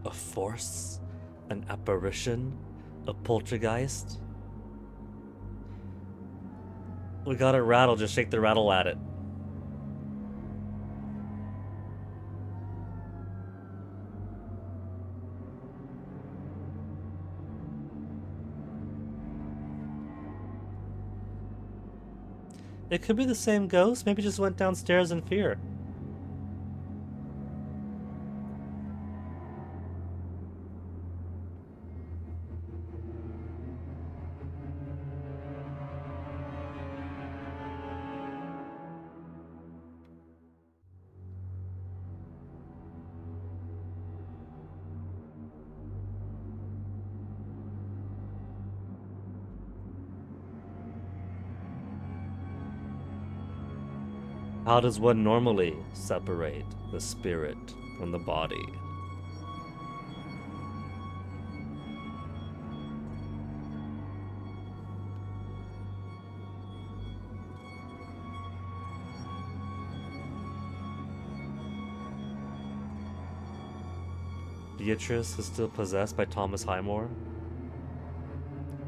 Speaker 1: A force? An apparition? A poltergeist? We got it rattled, just shake the rattle at it. It could be the same ghost, maybe just went downstairs in fear. How does one normally separate the spirit from the body? Beatrice is still possessed by Thomas Highmore.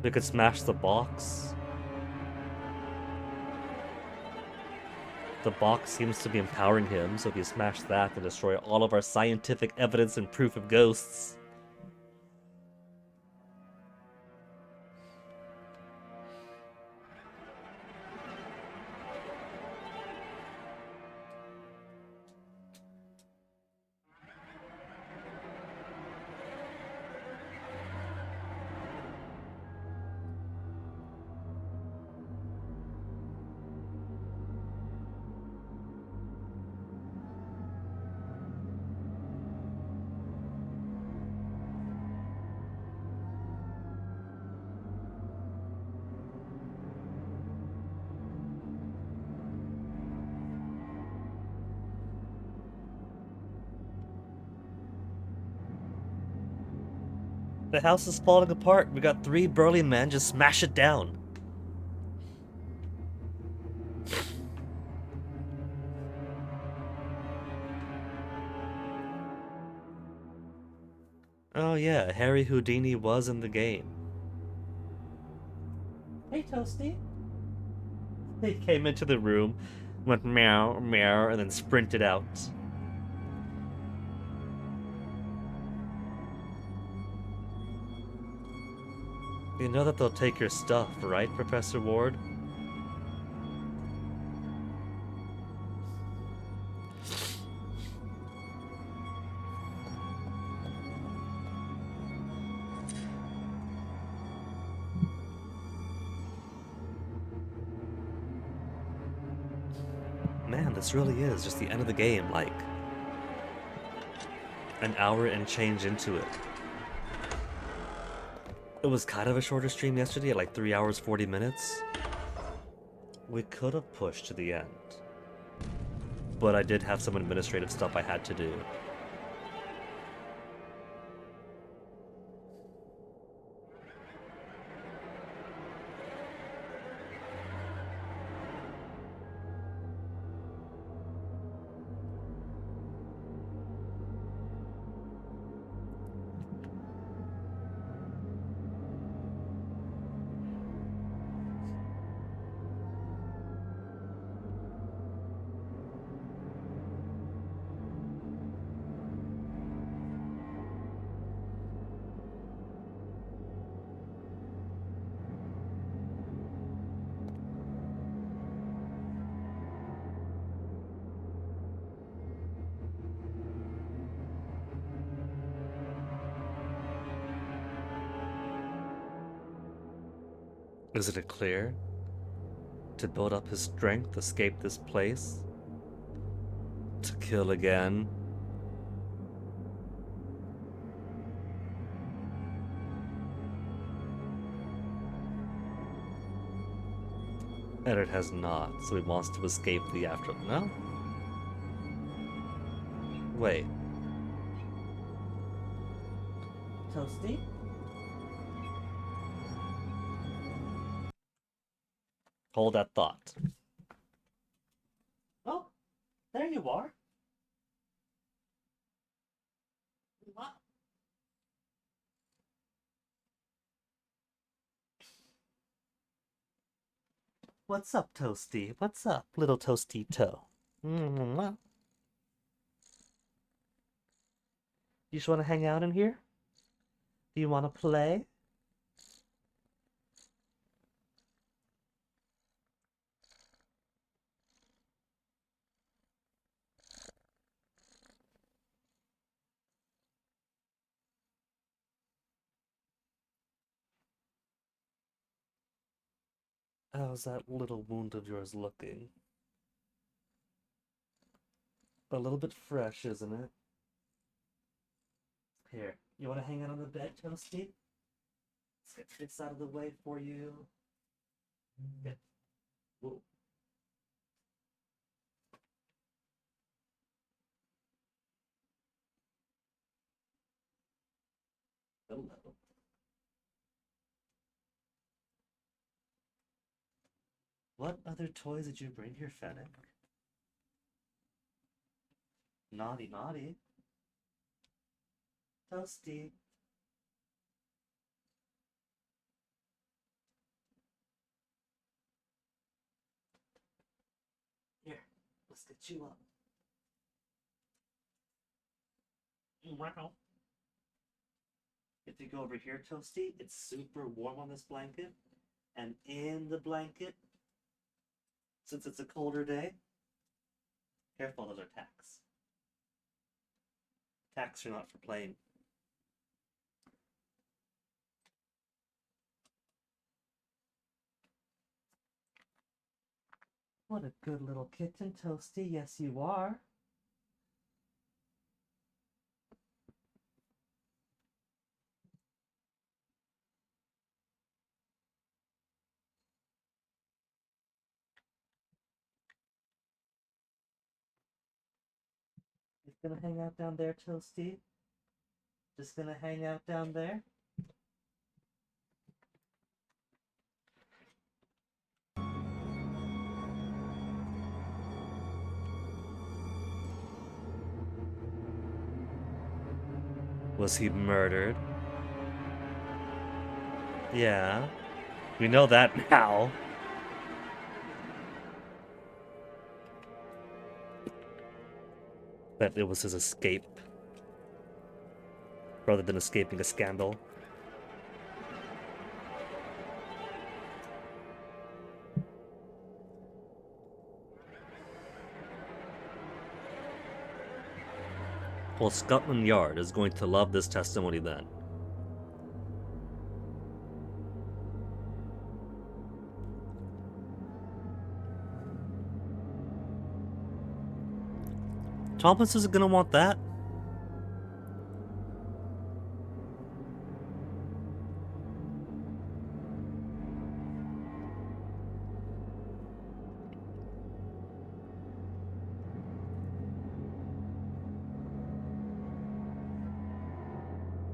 Speaker 1: We could smash the box. The box seems to be empowering him, so if you smash that, then destroy all of our scientific evidence and proof of ghosts. The house is falling apart. We got 3 burly men, just smash it down. Oh yeah, Harry Houdini was in the game. Hey, Toasty. He came into the room, went meow, meow, and then sprinted out. You know that they'll take your stuff, right, Professor Ward? Man, this really is just the end of the game, like an hour and change into it. It was kind of a shorter stream yesterday at like 3 hours 40 minutes. We could have pushed to the end, but I did have some administrative stuff I had to do. Isn't it clear? to build up his strength, escape this place, to kill again. And it has not, so he wants to escape the after. No? Wait. Toasty? Hold that thought. Oh, there you are. What? What's up, Toasty? What's up, little Toasty Toe? You just want to hang out in here? Do you want to play? How's that little wound of yours looking? A little bit fresh, isn't it? Here, you want to hang out on the bed, Toasty? Let's get this out of the way for you. Good. Whoa. Hello. What other toys did you bring here, Fennec? Naughty, naughty. Toasty. Here, let's get you up. Wow. If you go over here, Toasty, it's super warm on this blanket. And in the blanket, since it's a colder day, careful, those are tacks. Tacks are not for playing. What a good little kitten, Toasty. Yes, you are. Just gonna hang out down there, Toasty. Just gonna hang out down there. Was he murdered? Yeah. We know that now. That it was his escape. Rather than escaping a scandal. Well, Scotland Yard is going to love this testimony then. Thomas isn't gonna want that.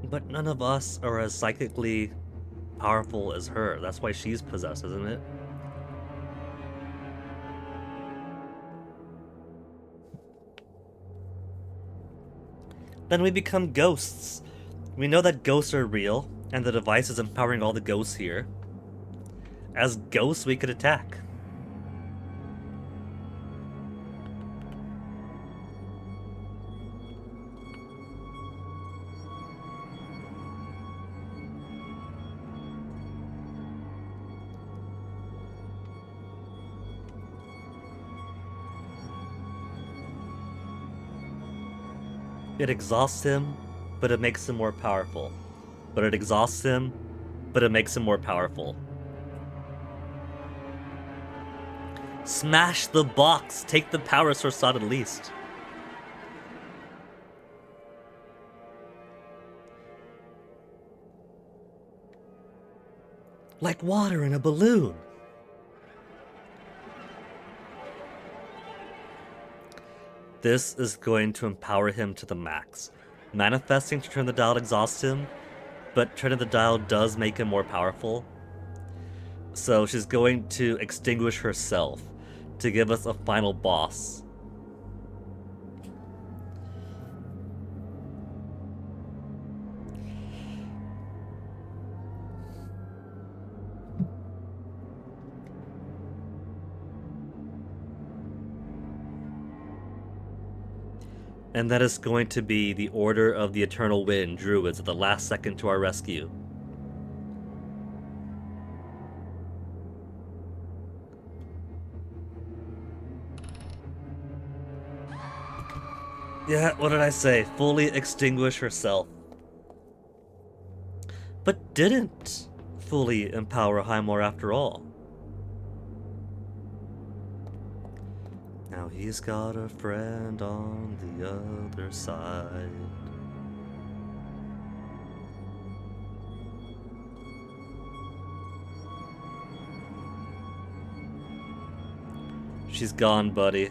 Speaker 1: But none of us are as psychically powerful as her. That's why she's possessed, isn't it? Then we become ghosts. We know that ghosts are real, and the device is empowering all the ghosts here. As ghosts, we could attack. It exhausts him, but it makes him more powerful. But it exhausts him, but it makes him more powerful. Smash the box! Take the power source out at least. Like water in a balloon. This is going to empower him to the max. Manifesting to turn the dial exhausts him, but turning the dial does make him more powerful. So she's going to extinguish herself to give us a final boss. And that is going to be the Order of the Eternal Wind Druids at the last second to our rescue. Yeah, what did I say? Fully extinguish herself. But didn't fully empower Highmore after all. Now he's got a friend on the other side. She's gone, buddy.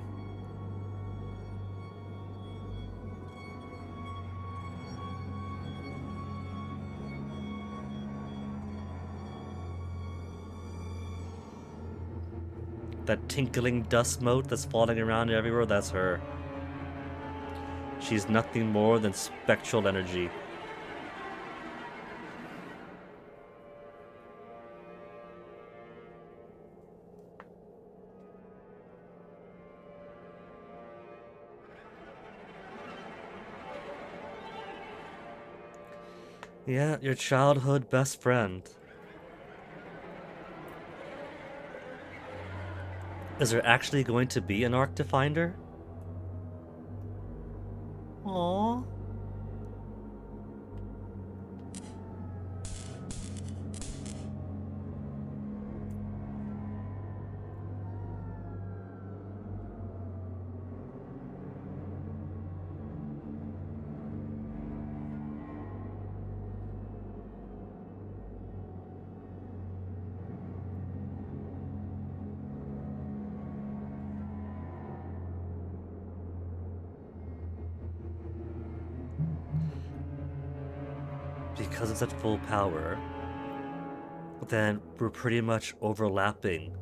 Speaker 1: That tinkling dust mote that's floating around everywhere, that's her. She's nothing more than spectral energy. Yeah, your childhood best friend. Is there actually going to be an arc to find her? Aww. Because it's at full power, then we're pretty much overlapping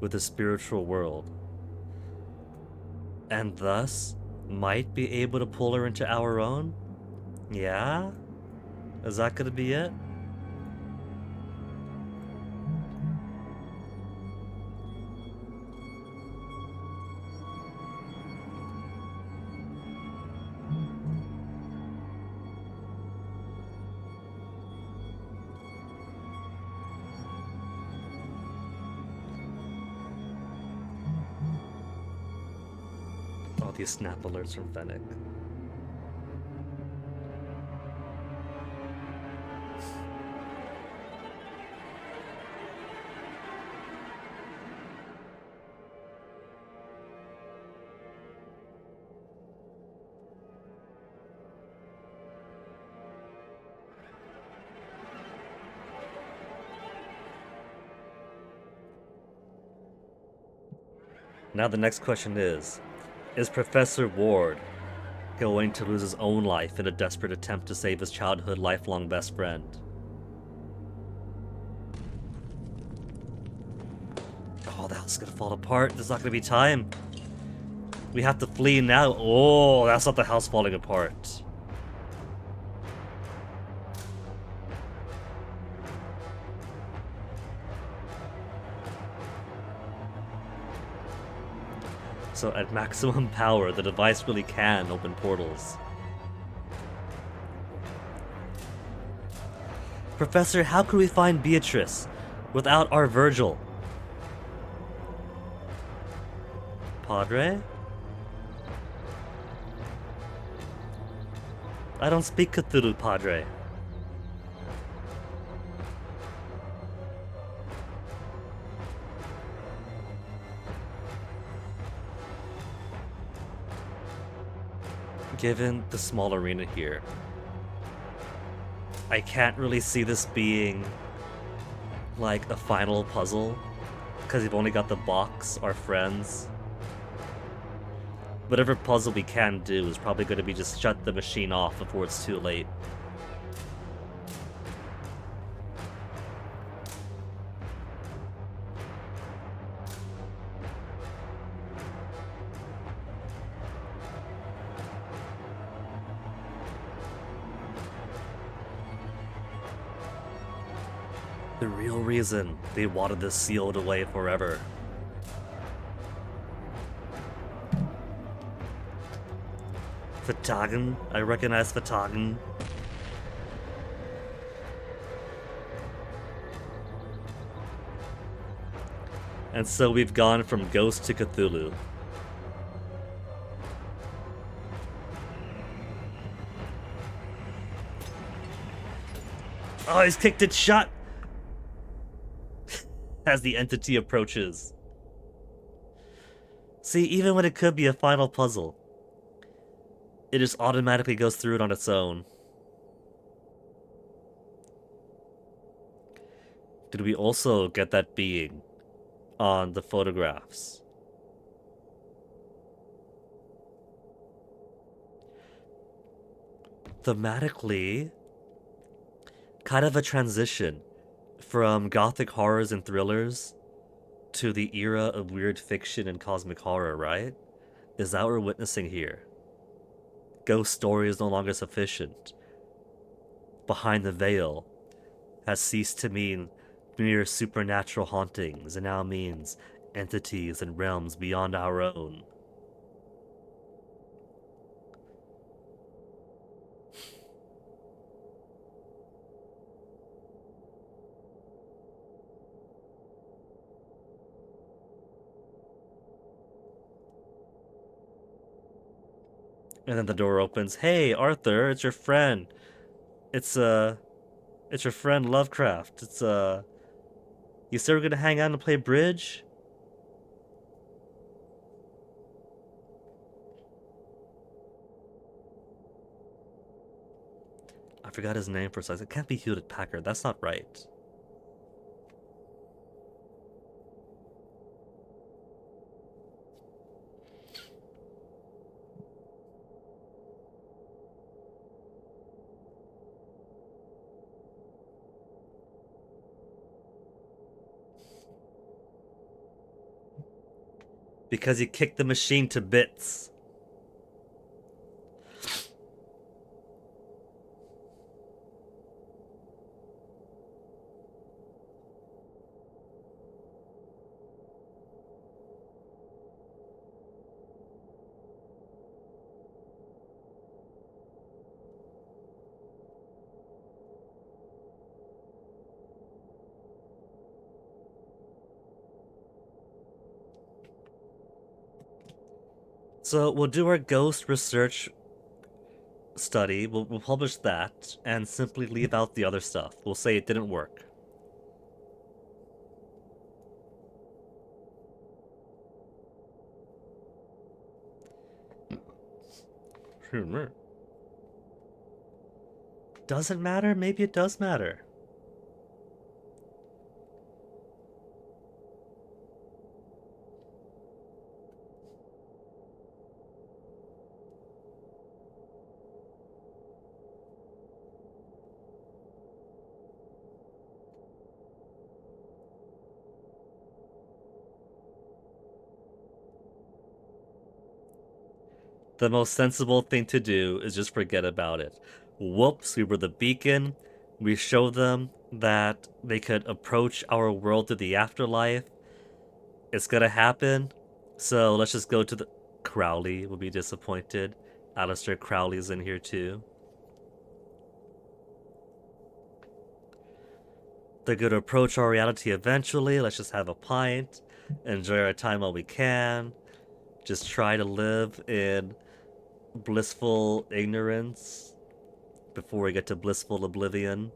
Speaker 1: with the spiritual world. And thus, might be able to pull her into our own? Yeah? Is that gonna be it? These snap alerts from Fennec. Now the next question is Professor Ward going to lose his own life in a desperate attempt to save his childhood lifelong best friend? Oh, the house is gonna fall apart. There's not gonna be time. We have to flee now. Oh, that's not the house falling apart. So at maximum power, the device really can open portals. Professor, how could we find Beatrice without our Virgil? Padre? I don't speak Cthulhu, Padre. Given the small arena here, I can't really see this being like a final puzzle, because you've only got the box, our friends. Whatever puzzle we can do is probably going to be just shut the machine off before it's too late. The real reason they wanted this sealed away forever. Vertagen? I recognize Vertagen. And so we've gone from Ghost to Cthulhu. Oh, he's kicked it shut! As the entity approaches. See, even when it could be a final puzzle, it just automatically goes through it on its own. Did we also get that being on the photographs? Thematically, kind of a transition from gothic horrors and thrillers to the era of weird fiction and cosmic horror, right? Is that what we're witnessing here? Ghost story is no longer sufficient. Behind the veil has ceased to mean mere supernatural hauntings and now means entities and realms beyond our own. And then the door opens. Hey, Arthur, it's your friend. It's your friend Lovecraft. You still gonna hang out and play bridge? I forgot his name for a second. It can't be Hewlett Packard. That's not right. Because he kicked the machine to bits. So we'll do our ghost research study. We'll publish that and simply leave out the other stuff. We'll say it didn't work. Doesn't matter? Maybe it does matter. The most sensible thing to do is just forget about it. Whoops, we were the beacon. We showed them that they could approach our world through the afterlife. It's gonna happen. So let's just go to the... Crowley will be disappointed. Alistair Crowley's in here too. They're gonna approach our reality eventually. Let's just have a pint. Enjoy our time while we can. Just try to live in blissful ignorance before we get to blissful oblivion.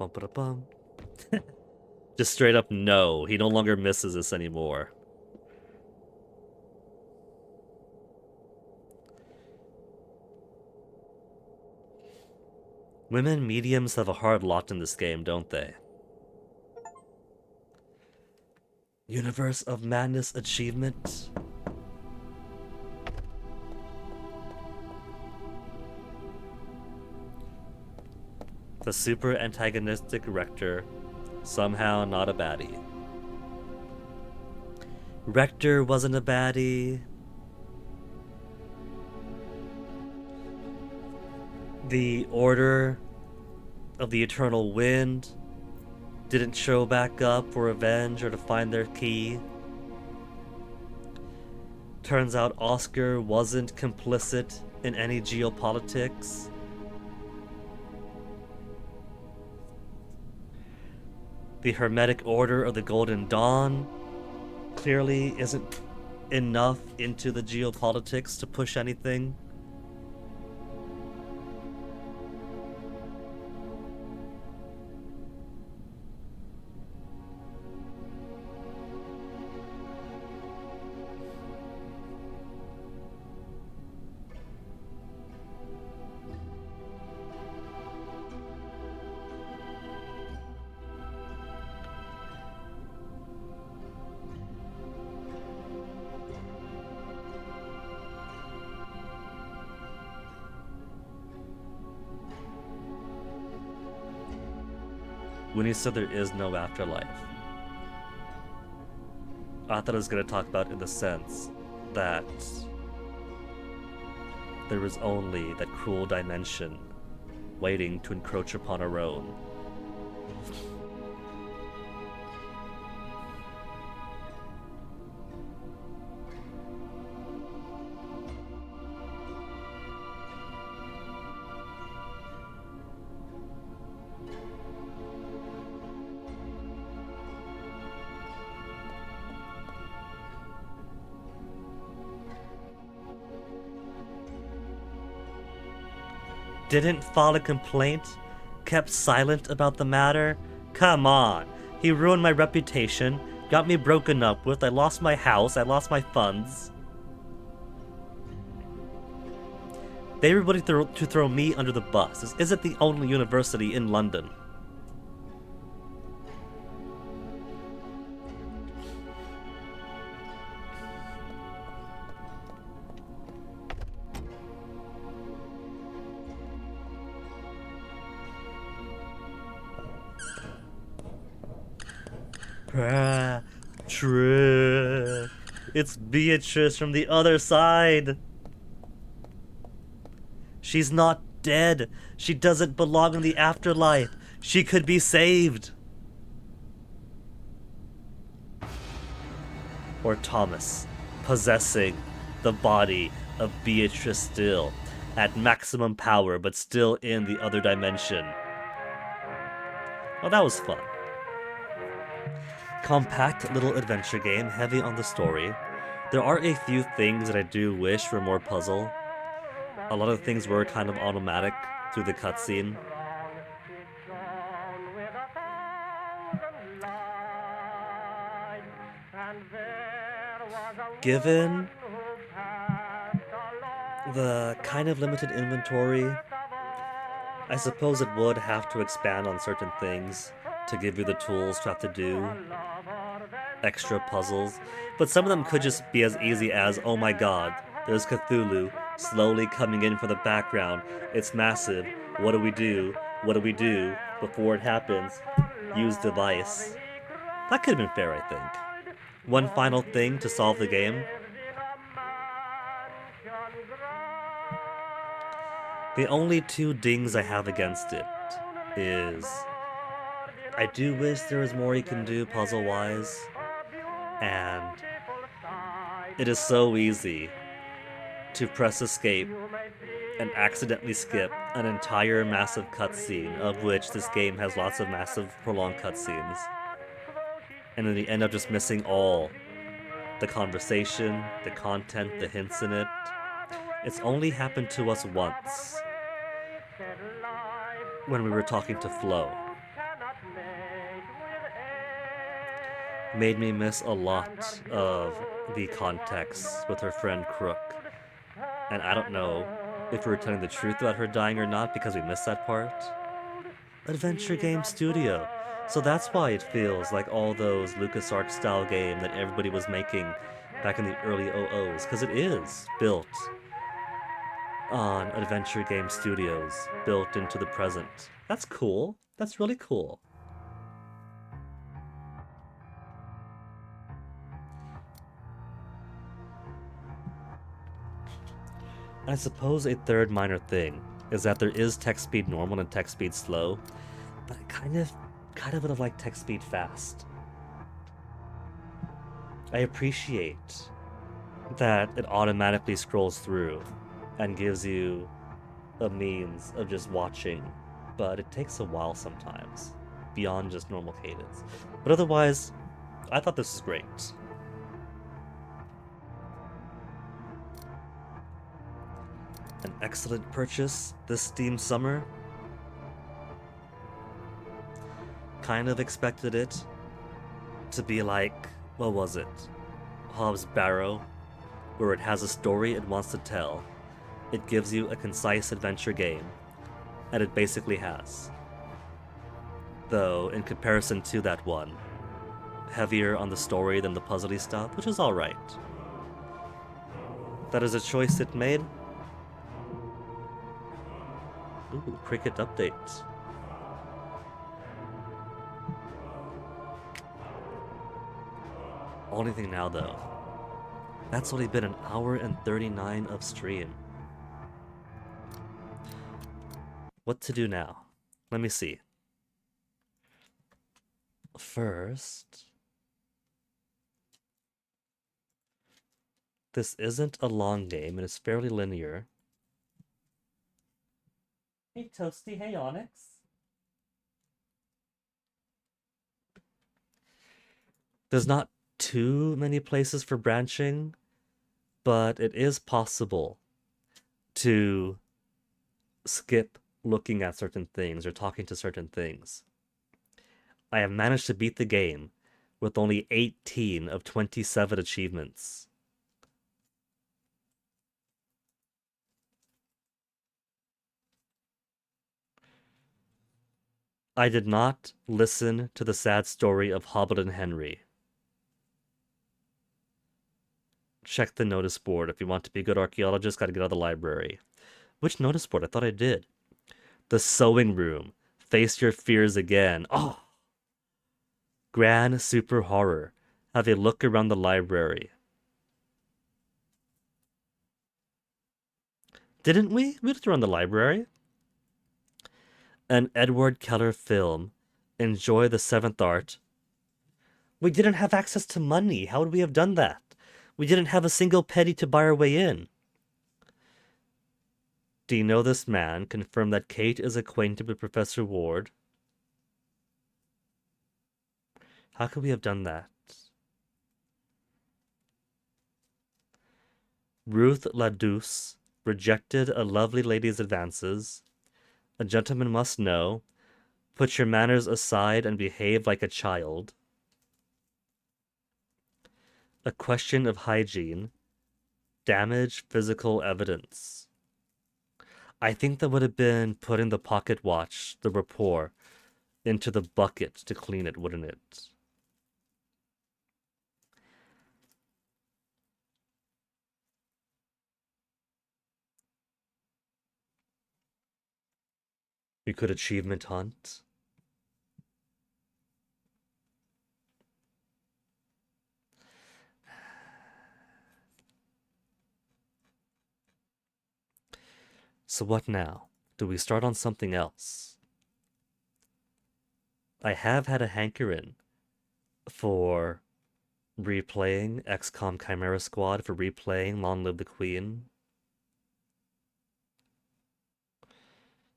Speaker 1: Ba-bum-ba-da-bum. Just straight up no. He no longer misses this anymore. Women mediums have a hard lot in this game, don't they? Universe of Madness achievement. The super antagonistic Rector, somehow not a baddie. Rector wasn't a baddie. The Order of the Eternal Wind didn't show back up for revenge or to find their key. Turns out Oscar wasn't complicit in any geopolitics. The Hermetic Order of the Golden Dawn clearly isn't enough into the geopolitics to push anything. When he said there is no afterlife, I thought I was going to talk about in the sense that there is only that cruel dimension waiting to encroach upon our own. Didn't file a complaint? Kept silent about the matter? Come on. He ruined my reputation, got me broken up with, I lost my house, I lost my funds. They were willing to throw me under the bus. This isn't the only university in London. Patrick. It's Beatrice from the other side. She's not dead. She doesn't belong in the afterlife. She could be saved. Or Thomas, possessing the body of Beatrice still, at maximum power, but still in the other dimension. Well, that was fun. Compact little adventure game, heavy on the story. There are a few things that I do wish were more puzzle. A lot of things were kind of automatic through the cutscene. Given the kind of limited inventory, I suppose it would have to expand on certain things to give you the tools to have to do extra puzzles, but some of them could just be as easy as, oh my god, there's Cthulhu slowly coming in from the background, it's massive, what do we do? What do we do before it happens? Use device. That could have been fair, I think. One final thing to solve the game. The only two dings I have against it is I do wish there was more you can do puzzle-wise, and it is so easy to press escape and accidentally skip an entire massive cutscene, of which this game has lots of massive prolonged cutscenes, and then you end up just missing all the conversation, the content, the hints in it. It's only happened to us once when we were talking to Flo. made me miss a lot of the context with her friend Crook. And I don't know if we were telling the truth about her dying or not because we missed that part. Adventure Game Studio. So that's why it feels like all those LucasArts style game that everybody was making back in the early 00s, because it is built on Adventure Game Studios, built into the present. That's cool. That's really cool. And I suppose a third minor thing is that there is text speed normal and text speed slow, but I kind of would have liked text speed fast. I appreciate that it automatically scrolls through and gives you a means of just watching, but it takes a while sometimes, beyond just normal cadence. But otherwise, I thought this was great. An excellent purchase this Steam summer. Kind of expected it to be like, what was it? Hobbs Barrow, where it has a story it wants to tell. It gives you a concise adventure game, and it basically has. Though, in comparison to that one, heavier on the story than the puzzly stuff, which is alright. That is a choice it made. Ooh, Cricket update. Only thing now, though, that's only been an hour and 39 of stream. What to do now? Let me see. First, this isn't a long game, and it's fairly linear. Hey Toasty, hey Onyx. There's not too many places for branching, but it is possible to skip looking at certain things or talking to certain things. I have managed to beat the game with only 18 of 27 achievements. I did not listen to the sad story of Hobbit and Henry. Check the notice board. If you want to be a good archaeologist, gotta get out of the library. Which notice board? I thought I did. The sewing room. Face your fears again. Oh! Grand super horror. Have a look around the library. Didn't we? We looked around the library. An Edward Keller film. Enjoy the seventh art. We didn't have access to money. How would we have done that? We didn't have a single penny to buy our way in. Do you know this man? Confirm that Kate is acquainted with Professor Ward. How could we have done that? Ruth LaDouce rejected a lovely lady's advances. A gentleman must know. Put your manners aside and behave like a child. A question of hygiene. Damage physical evidence. I think that would have been putting the pocket watch, the rapport, into the bucket to clean it, wouldn't it? We could achievement hunt. So what now? Do we start on something else? I have had a hankering for replaying XCOM Chimera Squad, for replaying Long Live the Queen.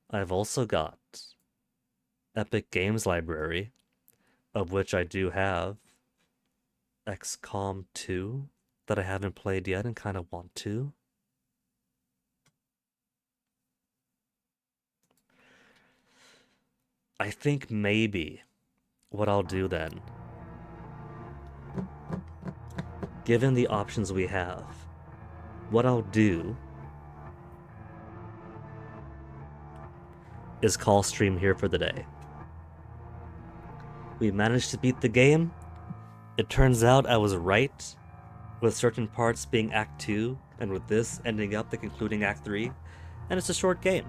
Speaker 1: I've also got Epic Games Library, of which I do have XCOM 2 that I haven't played yet and kind of want to. I think maybe what I'll do then given the options we have, what I'll do is call stream here for the day. We managed to beat the game. It turns out I was right, with certain parts being Act 2, and with this ending up the concluding Act 3, and it's a short game.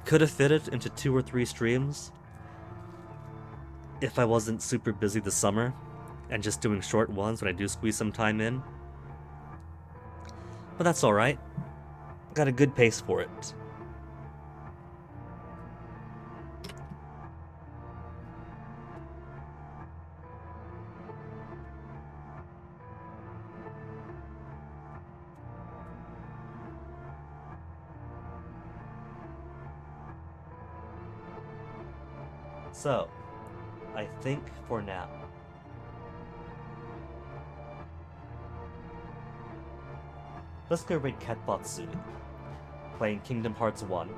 Speaker 1: Could have fit it into 2 or 3 streams if I wasn't super busy this summer, and just doing short ones when I do squeeze some time in. But that's alright. Got a good pace for it. So, I think for now, let's go raid Catbot soon, playing Kingdom Hearts 1,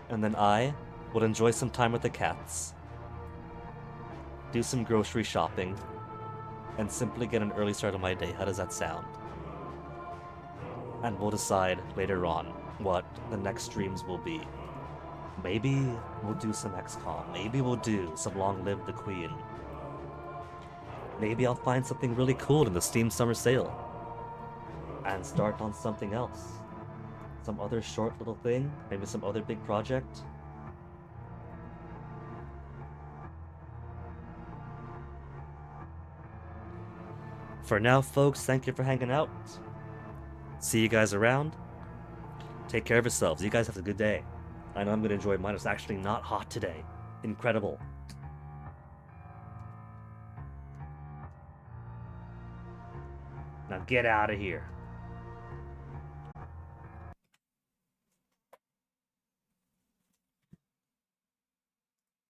Speaker 1: and then I will enjoy some time with the cats, do some grocery shopping, and simply get an early start on my day. How does that sound? And we'll decide later on what the next streams will be. Maybe we'll do some XCOM. Maybe we'll do some Long Live the Queen. Maybe I'll find something really cool in the Steam Summer Sale and start on something else. Some other short little thing, maybe some other big project. For now, folks, thank you for hanging out. See you guys around. Take care of yourselves. You guys have a good day. I know I'm going to enjoy mine. It's actually not hot today. Incredible. Now get out of here.